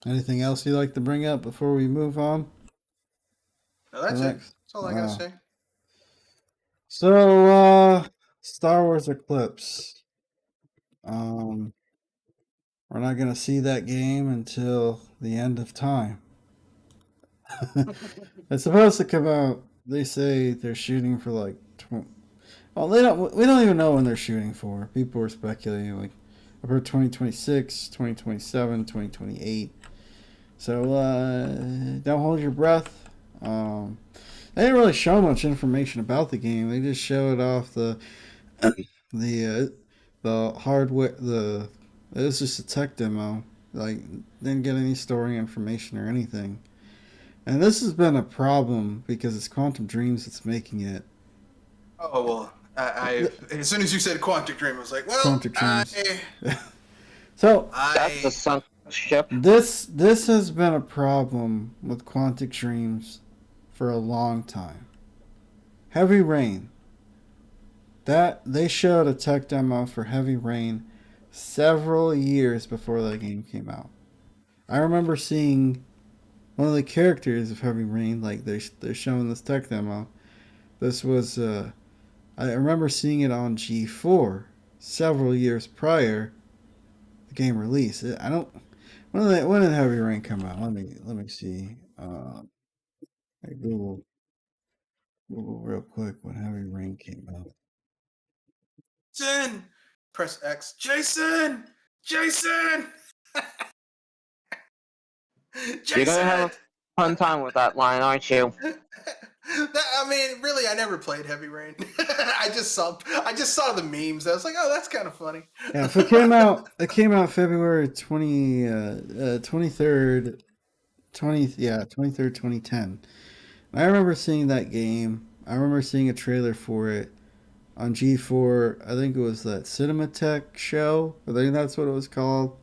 Anything else you'd like to bring up before we move on no, to the that's it. next? That's all I gotta say. So, Star Wars Eclipse. Um, we're not gonna see that game until the end of time. It's supposed to come out. They say they're shooting for like. Well, they don't. We don't even know when they're shooting for. People were speculating like, I've heard 2026, 2027, 2028. So don't hold your breath. They didn't really show much information about the game. They just showed off the The hardware, it was just a tech demo. Like, didn't get any story information or anything. And this has been a problem because it's Quantum Dreams that's making it. Oh well, as soon as you said Quantic Dream, I was like, well, Quantum Dreams. So That's the I sunk ship. this has been a problem with Quantic Dreams for a long time. Heavy Rain. That they showed a tech demo for Heavy Rain several years before that game came out. I remember seeing one of the characters of Heavy Rain, like they're showing this tech demo. This was I remember seeing it on G4 several years prior the game release. I don't. When did Heavy Rain come out? Let me see. I Google real quick when Heavy Rain came out. Jason, press X. Jason, You're gonna have Jason. a fun time with that line, aren't you? I mean, really, I never played Heavy Rain. I just saw the memes. I was like, oh, that's kind of funny. Yeah, if it came out February 23rd, 23rd, 2010. I remember seeing that game. I remember seeing a trailer for it on G4. I think it was that Cinematech show. I think that's what it was called.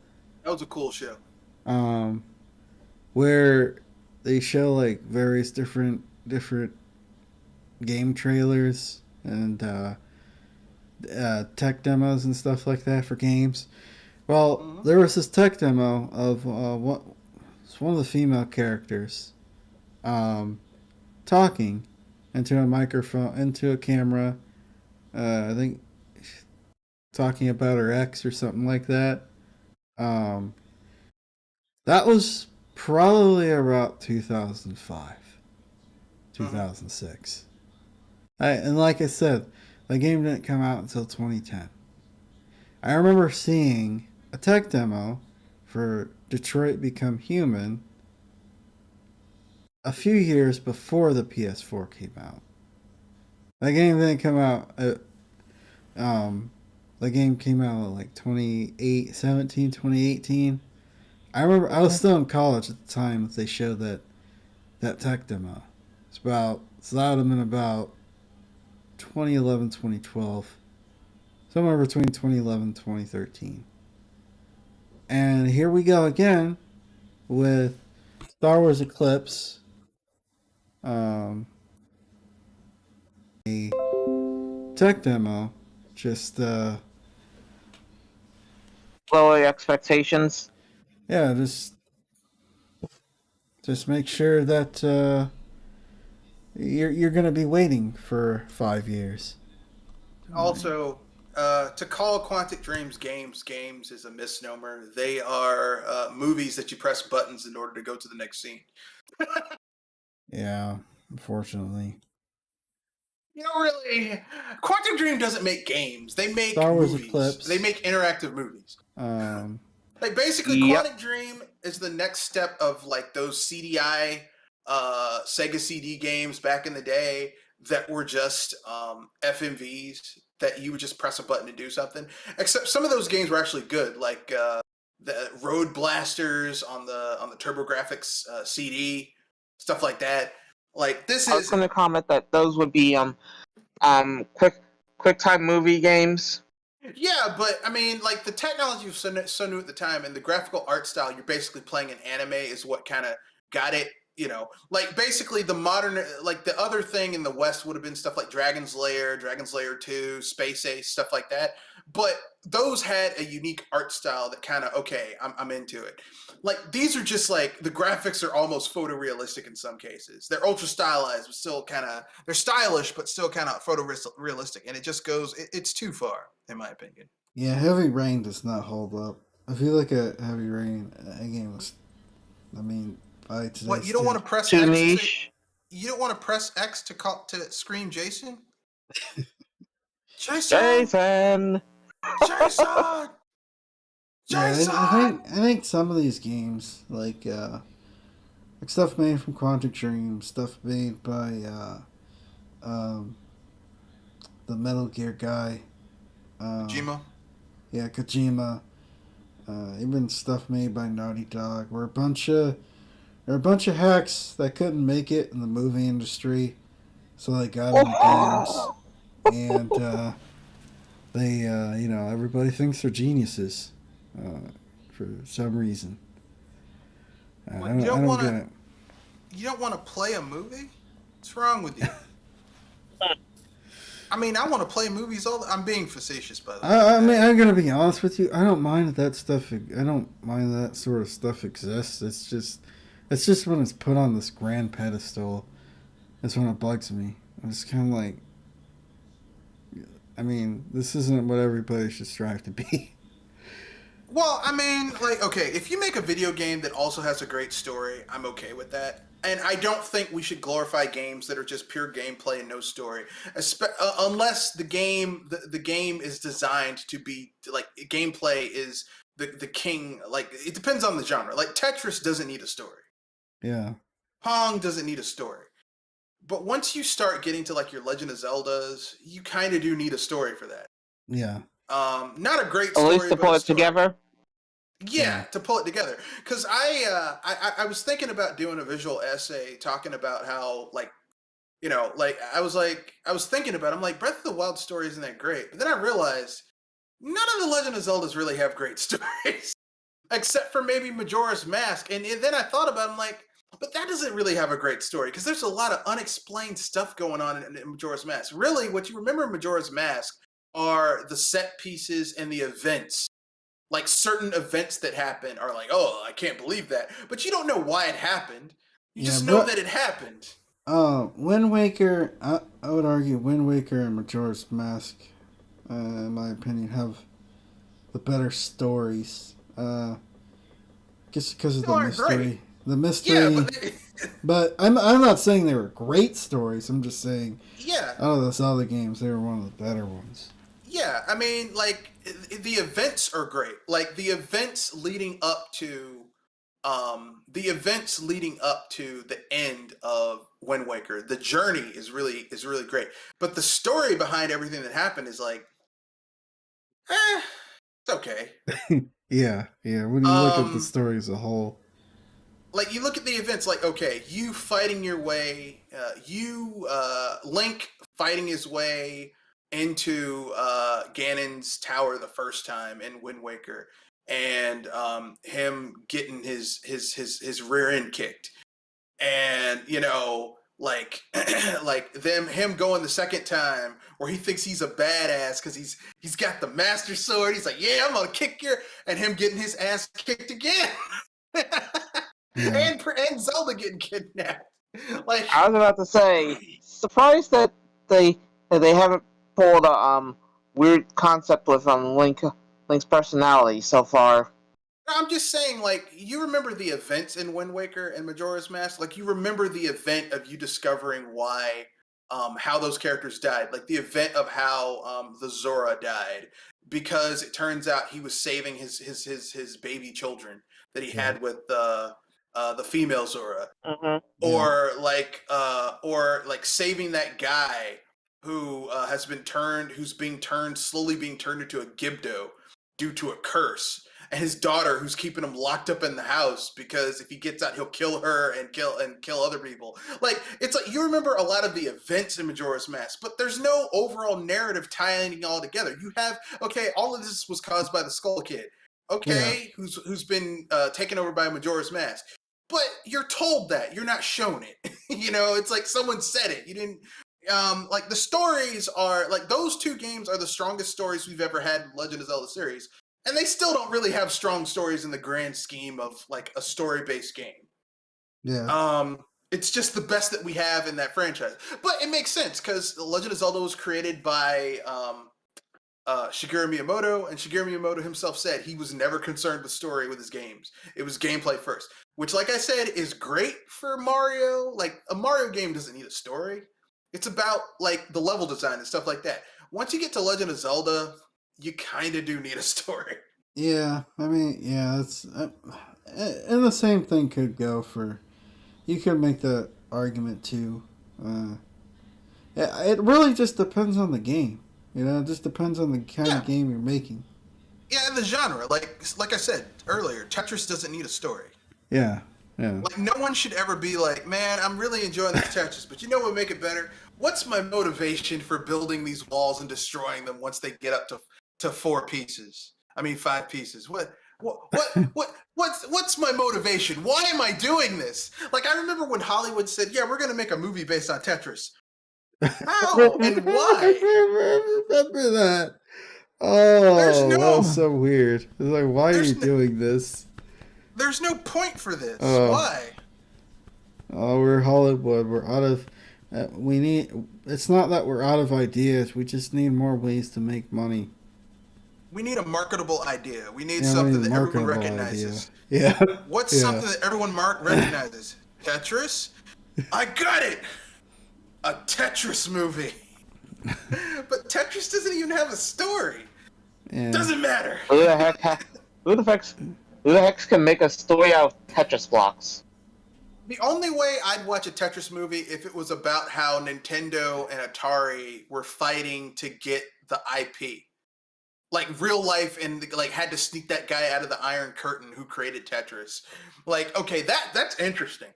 That was a cool show. Um, where they show like various different game trailers and tech demos and stuff like that for games. Well, Mm-hmm. there was this tech demo of one of the female characters talking into a microphone, into a camera. I think talking about her ex or something like that. Um, that was probably about 2005, Mm-hmm. 2006. And like I said, the game didn't come out until 2010. I remember seeing a tech demo for Detroit Become Human a few years before the PS4 came out. That game didn't come out. Um, the game came out like 2018. I remember I was still in college at the time that they showed that tech demo. So that would have been about 2011, 2012, somewhere between 2011 and 2013. And here we go again with Star Wars Eclipse, a tech demo. Just Lower your expectations. yeah, just make sure that you're gonna be waiting for 5 years. Also, to call Quantic Dreams games is a misnomer. They are movies that you press buttons in order to go to the next scene. Yeah, unfortunately. Really, Quantic Dream doesn't make games. They make Star Wars movies. Eclipse. They make interactive movies. Um, Like basically, Yep. Quantic Dream is the next step of like those CDI, Sega CD games back in the day that were just FMVs that you would just press a button to do something. Except some of those games were actually good, like the Road Blasters on the TurboGrafx CD, stuff like that. Like this I was is gonna comment that those would be quick time movie games. Yeah, but I mean, like the technology was so new at the time, and the graphical art style you're basically playing an anime is what kind of got it. Like basically the modern, like the other thing in the West would have been stuff like Dragon's Lair 2, Space Ace, stuff like that. But those had a unique art style that kind of, okay, I'm into it. Like these are just like the graphics are almost photorealistic in some cases. They're ultra stylized, but still kind of they're stylish, but still kind of photorealistic, and it just goes. It's too far, in my opinion. yeah, Heavy Rain does not hold up. If you look at Heavy Rain, again, I mean, by What today's you don't want standard, to press Too X to say? niche. You don't want to press X to scream Jason? Jason! Jason. Jason! yeah, Jason! I think some of these games, like stuff made from Quantic Dream, stuff made by um, the Metal Gear guy, um, Kojima? yeah, Kojima, even stuff made by Naughty Dog, were a bunch of hacks that couldn't make it in the movie industry, so they got into games, and everybody thinks they're geniuses for some reason. What, you I don't don't want get to it. you don't want to play a movie? What's wrong with you? I mean, I want to play movies all. I'm being facetious, by the way. I mean, I'm gonna be honest with you. I don't mind that stuff. I don't mind that sort of stuff exists. It's just when it's put on this grand pedestal. That's when it bugs me. It's kind of like, I mean, this isn't what everybody should strive to be. Well, I mean, like, okay, if you make a video game that also has a great story, I'm okay with that. And I don't think we should glorify games that are just pure gameplay and no story, unless the game is designed to be like gameplay is the king. Like it depends on the genre. Like Tetris doesn't need a story. Yeah, Pong doesn't need a story. But once you start getting to like your Legend of Zeldas, you kind of do need a story for that. yeah, Not a great At least story, to but pull a it story. together. Yeah, to pull it together. Because I was thinking about doing a visual essay talking about how like I was thinking about it, I'm like Breath of the Wild story isn't that great, but then I realized none of the Legend of Zeldas really have great stories except for maybe Majora's Mask, and then I thought about it, I'm like, but that doesn't really have a great story because there's a lot of unexplained stuff going on in Majora's Mask. Really, what you remember in Majora's Mask are the set pieces and the events, like certain events that happen are like, oh, I can't believe that. But you don't know why it happened. You yeah. just know But that it happened. Wind Waker, I would argue Wind Waker and Majora's Mask, in my opinion, have the better stories. Just because of Still the aren't great. mystery. The Yeah, mystery. But I'm not saying they were great stories. I'm just saying yeah, out of those other games, they were one of the better ones. yeah. I mean, like the events are great. Like the events leading up to the end of Wind Waker. The journey is really great. But the story behind everything that happened is like, it's okay. Yeah, yeah. When you look at the Um, story as a whole, like you look at the events like okay you fighting your way Link fighting his way into Ganon's tower the first time in Wind Waker, and him getting his rear end kicked, and like like them him going the second time where he thinks he's a badass because he's got the master sword, he's like yeah I'm gonna kick your, and him getting his ass kicked again. yeah, And Zelda getting kidnapped. Like, I was about to say, surprised that they they haven't pulled a weird concept with Link's personality so far. I'm just saying, like, you remember the events in Wind Waker and Majora's Mask? Like, you remember the event of you discovering why, how those characters died. Like, the event of how the Zora died. Because it turns out he was saving his baby children that he yeah, had with the female Zora. Mm-hmm. yeah, Or like saving that guy who who's being turned slowly being turned into a Gibdo due to a curse, and his daughter who's keeping him locked up in the house because if he gets out he'll kill her and kill other people. Like it's like you remember a lot of the events in Majora's Mask, but there's no overall narrative tying it all together. You have okay, all of this was caused by the Skull Kid, yeah, okay, who's been taken over by Majora's Mask, but you're told that you're not shown it. It's like someone said it, you didn't. Like the stories are like those two games are the strongest stories we've ever had in Legend of Zelda series, and they still don't really have strong stories in the grand scheme of like a story-based game. yeah, It's just the best that we have in that franchise, but it makes sense because Legend of Zelda was created by Shigeru Miyamoto, and Shigeru Miyamoto himself said he was never concerned with story with his games. It was gameplay first, which, like I said, is great for Mario. Like a Mario game doesn't need a story. It's about like the level design and stuff like that. Once you get to Legend of Zelda, you kind of do need a story. yeah. I mean, yeah. It's and the same thing could go for. You could make that argument too. It really just depends on the game. It just depends on the kind Yeah, of game you're making. Yeah, the genre. Like I said earlier, Tetris doesn't need a story. Yeah, yeah. Like no one should ever be like, man, I'm really enjoying this Tetris, but you know what would make it better? What's my motivation for building these walls and destroying them once they get up to 4 pieces? I mean 5 pieces. What's my motivation? Why am I doing this? Like I remember when Hollywood said, "Yeah, we're gonna make a movie based on Tetris." How and why? I remember that. There's Oh, that was no so weird. It's like, why are you there's no, doing this? there's no point for this. Oh, Why? oh, we're Hollywood. We're out of. We need. It's not that we're out of ideas. We just need more ways to make money. We need a marketable idea. We need Yeah, we something need a that everyone marketable idea. recognizes. Yeah, What's yeah. something that everyone recognizes? Tetris? I got it! A Tetris movie. But Tetris doesn't even have a story. Yeah. Doesn't matter. Who the who the heck can make a story out of Tetris blocks? The only way I'd watch a Tetris movie if it was about how Nintendo and Atari were fighting to get the IP. Like real life and like had to sneak that guy out of the Iron Curtain who created Tetris. Like, okay, that's interesting.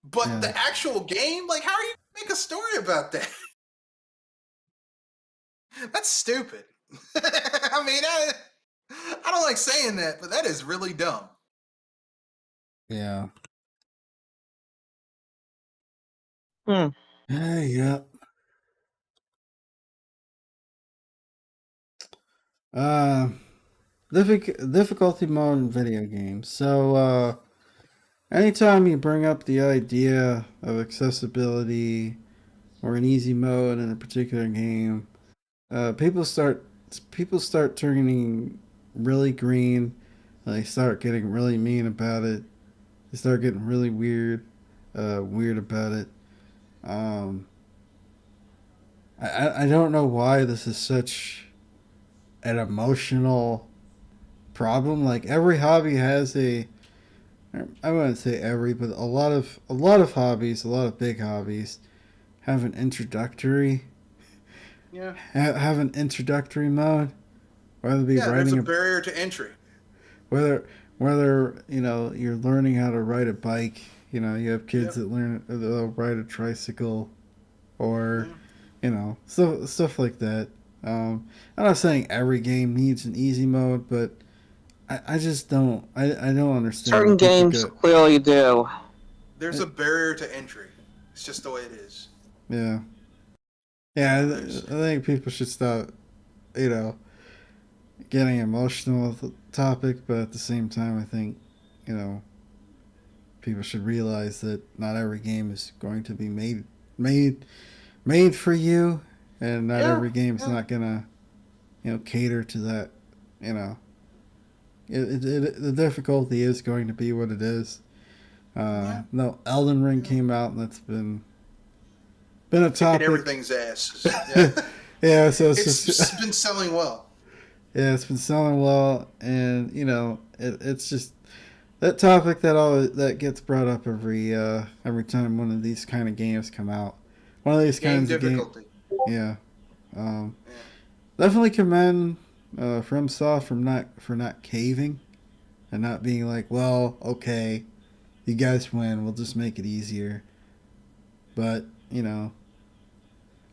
But Yeah. the actual game, like, how are you gonna make a story about that? That's stupid. I mean, I don't like saying that, but that is really dumb. Yeah. Hmm. Yeah. Uh, difficulty mode in video games. So, anytime you bring up the idea of accessibility or an easy mode in a particular game, people start turning really green. They start getting really mean about it. They start getting really weird about it. Um, I don't know why this is such an emotional problem. Like every hobby has a, I wouldn't say every, but a lot of hobbies, a lot of big hobbies have an introductory Yeah. have an introductory mode, whether it be Yeah, there's writing a a barrier to entry. whether you're learning how to ride a bike. You have kids Yep. that learn they'll ride a tricycle, or Yeah. stuff like that. I'm not saying every game needs an easy mode, but I just I don't understand why Certain people games get. clearly do. There's It, a barrier to entry. It's just the way it is. yeah, You yeah. know, I there's think people should stop, you know, getting emotional with the topic, but at the same time, I think, you know, people should realize that not every game is going to be made made for you, and not yeah, every game is yeah, not gonna cater to that. You know, the difficulty is going to be what it is. yeah. No, Elden Ring Yeah. came out, and that's been a Kicking topic. everything's asses. Yeah. Yeah, so it's It's just been selling well. yeah, it's been selling well, and it's just that topic that gets brought up every time one of these kind of games come out. One of these Game kinds of game, difficulty. yeah. Um, Yeah. Definitely commend FromSoft for not caving and not being like, well, okay, you guys win, we'll just make it easier. But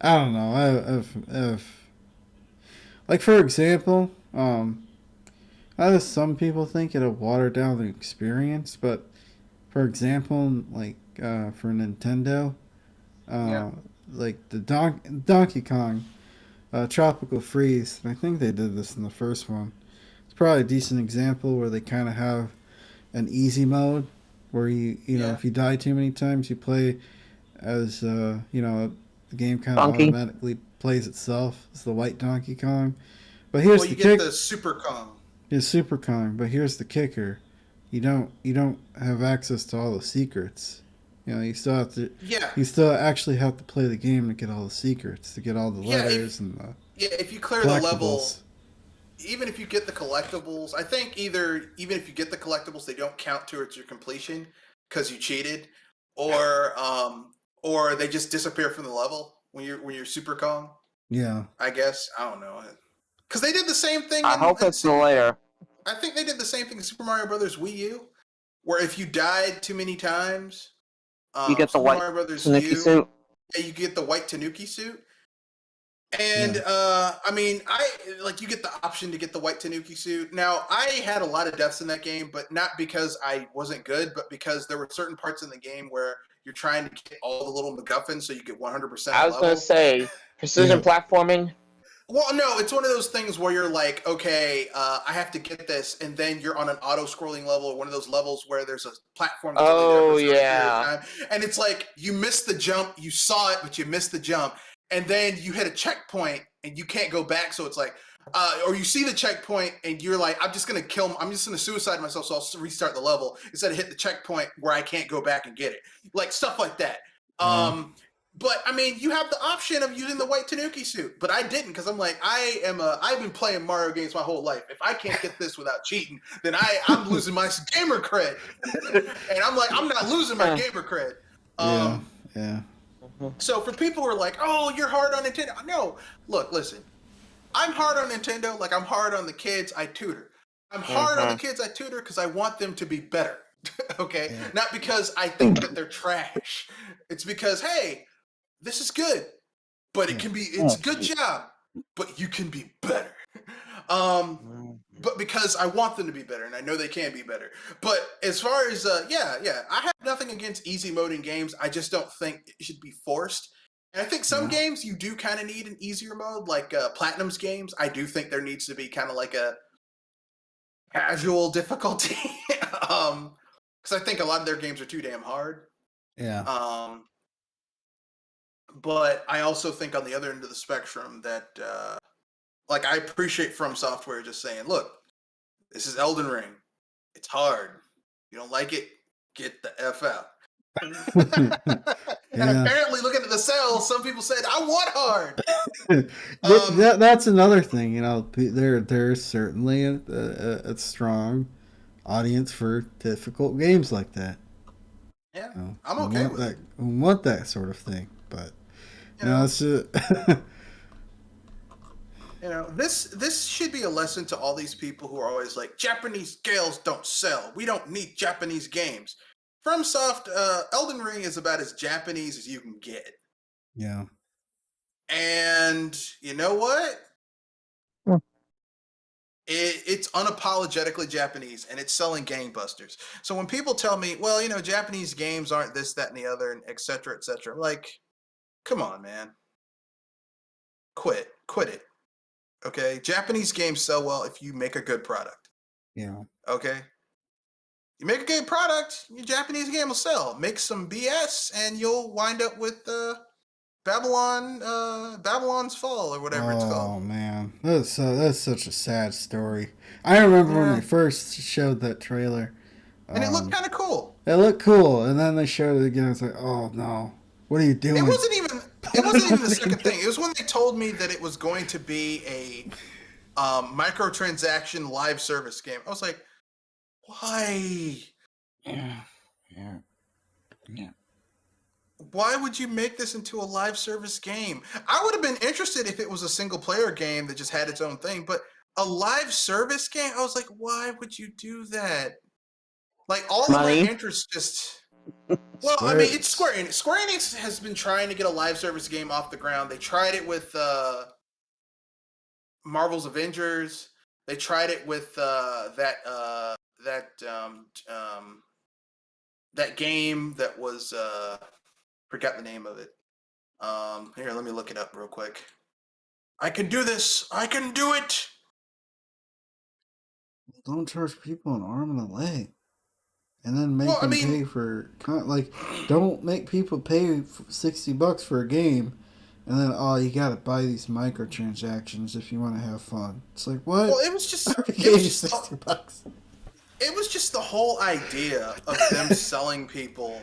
I don't know. I've like for example, as some people think it'll water down the experience, but for example, like for Nintendo, Yeah. uh, like the Donkey Kong Tropical Freeze, and I think they did this in the first one. It's probably a decent example where they kind of have an easy mode where Yeah. if you die too many times, you play as the game kind of Donkey. automatically plays itself. It's the white Donkey Kong. But Well, here's the you get kick. the Super Kong. It's Super Kong, but here's the kicker. You don't have access to all the secrets. You still have to Yeah. you still actually have to play the game to get all the secrets, to get all the Yeah. letters and the Yeah. If you clear the level, collectibles. even if you get the collectibles, I think even if you get the collectibles, they don't count towards your completion because you cheated, or or they just disappear from the level when you're Super Kong. Yeah. I guess I don't know. Because they did the same thing. I hope it's the later. I think they did the same thing in Super Mario Brothers Wii U, where if you died too many times, You get the Super white Mario Brothers Tanuki U, suit. yeah, you get the white Tanuki suit. And Yeah. I mean, you get the option to get the white Tanuki suit. Now, I had a lot of deaths in that game, but not because I wasn't good, but because there were certain parts in the game where you're trying to get all the little MacGuffins so you get 100% I of was gonna level. say precision Yeah. platforming. Well, no, it's one of those things where you're like, okay, I have to get this, and then you're on an auto-scrolling level, or one of those levels where there's a platform that's only there for Oh a certain period of yeah. time, and it's like you missed the jump, you saw it, but you missed the jump, and then you hit a checkpoint and you can't go back, so it's like, or you see the checkpoint and you're like, I'm just gonna suicide myself, so I'll restart the level instead of hit the checkpoint where I can't go back and get it, like stuff like that. Yeah. But I mean, you have the option of using the white Tanuki suit, but I didn't because I'm like, I've been playing Mario games my whole life. If I can't get this without cheating, then I'm losing my gamer cred. And I'm like, I'm not losing my gamer cred. Yeah. Yeah. So for people who are like, oh, you're hard on Nintendo. No, look, listen, I'm hard on Nintendo like I'm hard on the kids I tutor. I'm hard on the kids I tutor because I want them to be better. Okay? Yeah. Not because I think that they're trash. It's because, hey, this is good, but it's a good job, but you can be better. But because I want them to be better and I know they can be better. But as far as I have nothing against easy mode in games. I just don't think it should be forced. And I think some games you do kind of need an easier mode, like Platinum's games. I do think there needs to be kind of like a casual difficulty. Because I think a lot of their games are too damn hard. Yeah. But I also think on the other end of the spectrum that, I appreciate From Software just saying, look, this is Elden Ring. It's hard. You don't like it? Get the F out. And Yeah. apparently, looking at the sales, some people said, I want hard. That's another thing, you know. There's certainly a strong audience for difficult games like that. Yeah, You know, I'm okay with it. who want that sort of thing, but You know, it's this should be a lesson to all these people who are always like, Japanese scales don't sell. We don't need Japanese games. FromSoft, Elden Ring is about as Japanese as you can get. yeah. And you know what? It's unapologetically Japanese, and it's selling gangbusters. So when people tell me, well, Japanese games aren't this, that, and the other, and et cetera, I'm like, come on, man. Quit it. Okay? Japanese games sell well if you make a good product. Yeah. Okay? You make a good product, your Japanese game will sell. Make some BS, and you'll wind up with Babylon's Fall, or whatever it's called. Oh man, that's such a sad story. I remember when they first showed that trailer, And it looked kind of cool. it looked cool, and then they showed it again. I was like, oh no, what are you doing? It wasn't even the second thing. It was when they told me that it was going to be a microtransaction live service game. I was like, why? Yeah. Why would you make this into a live service game? I would have been interested if it was a single player game that just had its own thing, but a live service game, I was like, why would you do that? Like, all of my interest just... Well, I mean, it's Square Enix. Square Enix has been trying to get a live service game off the ground. They tried it with Marvel's Avengers. They tried it with that game that was forgot the name of it. Here, let me look it up real quick. I can do this. I can do it. Don't charge people an arm and a leg, and then make them pay for don't make people pay $60 for a game, and then you gotta buy these microtransactions if you want to have fun. It's like, what? Well, it was just $60. It was just the whole idea of them selling people.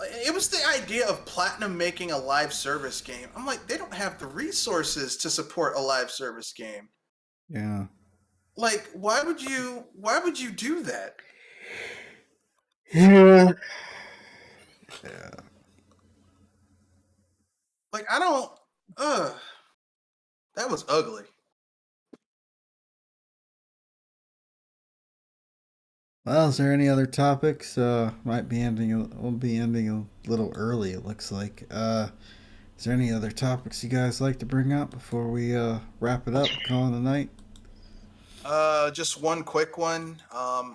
It was the idea of Platinum making a live service game. I'm like, they don't have the resources to support a live service game. Yeah. Like, why would you do that? Yeah. Yeah. Like, I don't that was ugly. Well, is there any other topics? Might be ending. We'll be ending a little early. It looks like. Is there any other topics you guys like to bring up before we wrap it up? Call it a night. Just one quick one.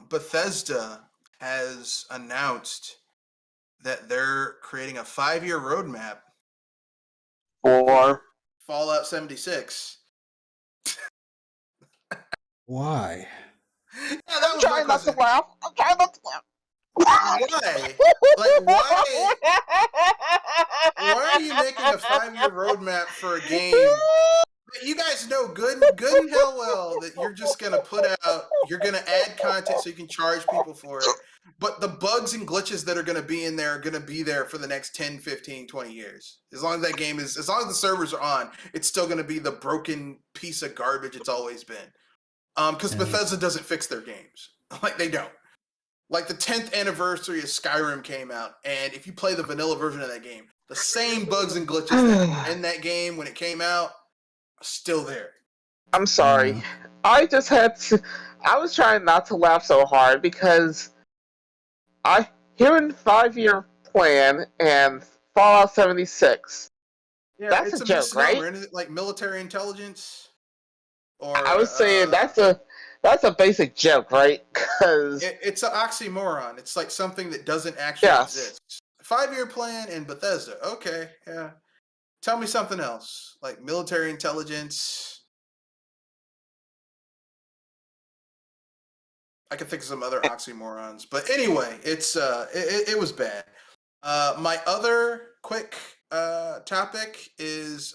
Bethesda has announced that they're creating a 5-year roadmap Or for Fallout 76. Why? Yeah, that I'm was my trying not to question. laugh. I'm trying not to laugh. Why? Like, why are you making a 5-year roadmap for a game? You guys know good and hell well that you're just gonna you're gonna add content so you can charge people for it. But the bugs and glitches that are gonna be in there are gonna be there for the next 10, 15, 20 years. As long as the servers are on, it's still gonna be the broken piece of garbage it's always been. Because Yeah. Bethesda doesn't fix their games. Like, they don't. Like, the 10th anniversary of Skyrim came out, and if you play the vanilla version of that game, the same bugs and glitches that were in that game when it came out are still there. I'm sorry. I just had to. I was trying not to laugh so hard because hearing 5-year plan and Fallout 76. Yeah, That's a it's a joke, misnomer. right? Isn't it like military intelligence? Or I was saying that's a basic joke, right? Because it's an oxymoron. It's like something that doesn't actually yes, exist. 5-year plan in Bethesda. Okay, yeah. Tell me something else. Like military intelligence. I can think of some other oxymorons. But anyway, it was bad. My other quick topic is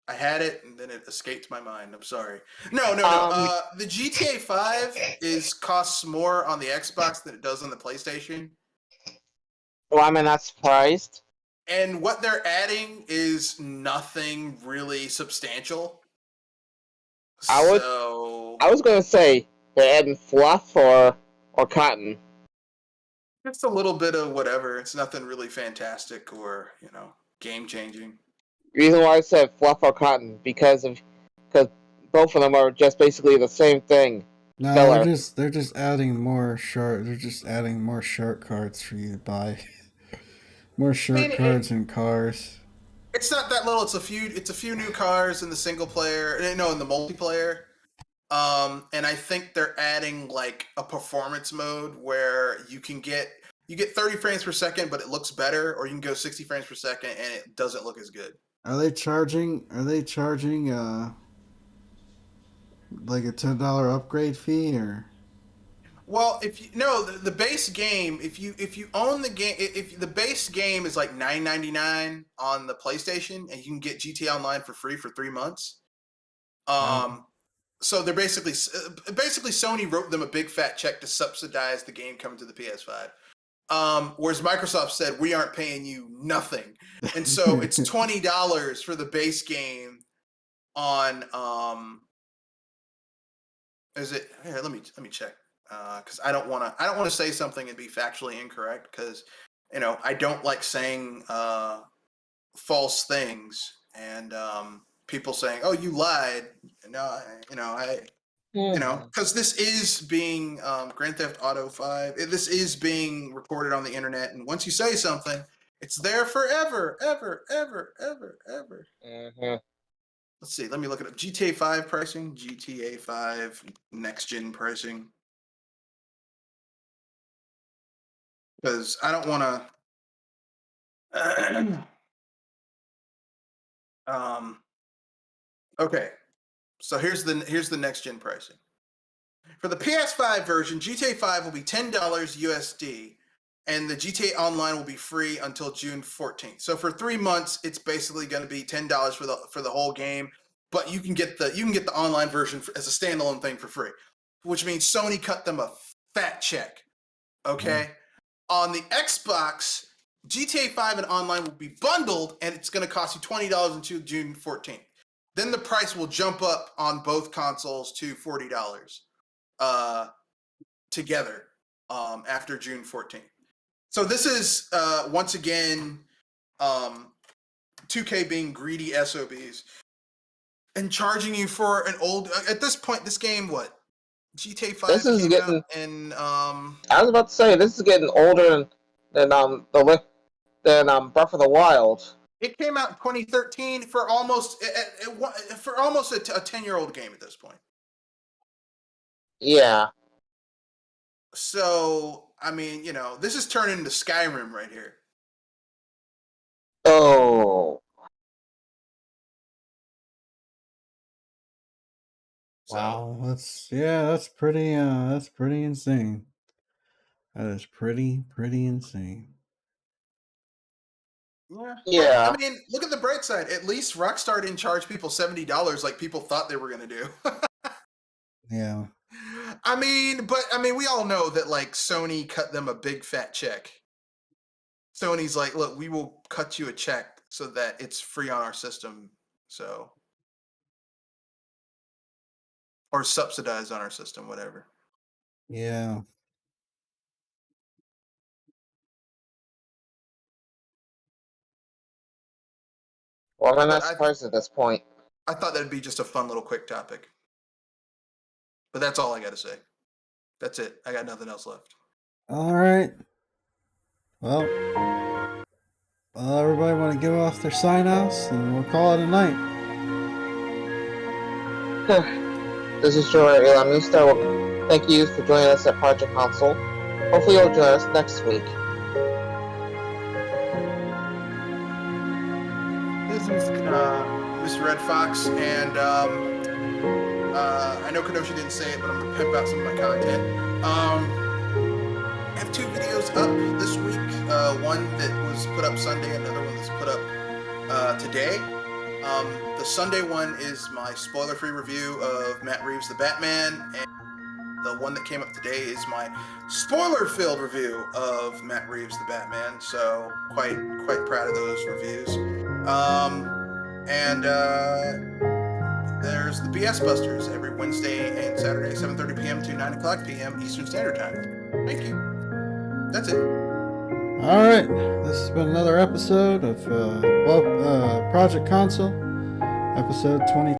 I had it and then it escaped my mind. I'm sorry. No. The GTA 5 costs more on the Xbox than it does on the PlayStation. well, I'm not surprised. And what they're adding is nothing really substantial. I was So I was gonna say they're adding fluff or cotton. it's a little bit of whatever. It's nothing really fantastic or, game changing. Reason why I said fluff or cotton because both of them are just basically the same thing. No, Filler. they're just adding more shark. They're just adding more shark cards for you to buy. More I shark mean, cards and cars. it's not that little. It's a few new cars in the single player. No, in the multiplayer. And I think they're adding like a performance mode where you get 30 frames per second, but it looks better, or you can go 60 frames per second and it doesn't look as good. Are they charging? Are they charging like a $10 upgrade fee or? Well, if you no the base game, if you own the game, if the base game is like $9.99 on the PlayStation, and you can get GTA Online for free for 3 months. Oh. Um, so they're basically Sony wrote them a big fat check to subsidize the game coming to the PS5. Whereas Microsoft said we aren't paying you nothing, and so it's $20 for the base game on Is it here? Let me check because I don't want to say something and be factually incorrect because I don't like saying false things and people saying, "Oh, you lied." No, because this is being Grand Theft Auto 5. This is being recorded on the internet, and once you say something, it's there forever, ever, ever, ever, ever. Mm-hmm. Let's see. Let me look it up. GTA 5 pricing. GTA 5 next gen pricing. Because I don't want to. Okay. So here's the next gen pricing. For the PS5 version, GTA 5 will be $10 USD, and the GTA Online will be free until June 14th. So for 3 months, it's basically going to be $10 for the whole game, but you can get the online version as a standalone thing for free, which means Sony cut them a fat check. Okay, on the Xbox, GTA 5 and online will be bundled, and it's going to cost you $20 until June 14th. Then the price will jump up on both consoles to $40 together after June 14th. So this is once again 2K being greedy SOBs and charging you for an old. At this point, this game GTA This 5 is came out getting. in I was about to say this is getting older than Breath of the Wild. it came out in 2013 for almost a 10-year-old game at this point. Yeah. So, I mean, this is turning into Skyrim right here. Oh. So, Wow, that's pretty insane. That is pretty insane. yeah. But, I Yeah. mean, look at the bright side. At least Rockstar didn't charge people $70 like people thought they were going to do. Yeah. I mean, we all know that, like, Sony cut them a big fat check. Sony's like, look, we will cut you a check so that it's free on our system. So, or subsidized on our system, whatever. Yeah. Well, I'm But not surprised at this point. I thought that'd be just a fun little quick topic. But that's all I got to say. That's it. I got nothing else left. All right. Well, everybody want to give off their sign outs and we'll call it a night. This is Joy Lamista. Well, thank you for joining us at Project Console. Hopefully you'll join us next week. This is Mr. Red Fox, and I know Kenosha didn't say it, but I'm going to pimp out some of my content. I have 2 videos up this week. One that was put up Sunday, another one that's put up today. The Sunday one is my spoiler-free review of Matt Reeves' The Batman, and the one that came up today is my spoiler-filled review of Matt Reeves' The Batman. So quite proud of those reviews. And there's the BS Busters every Wednesday and Saturday, 7:30 p.m. to 9 o'clock p.m. Eastern Standard Time. Thank you. That's it. All right. This has been another episode of Project Console, episode 20.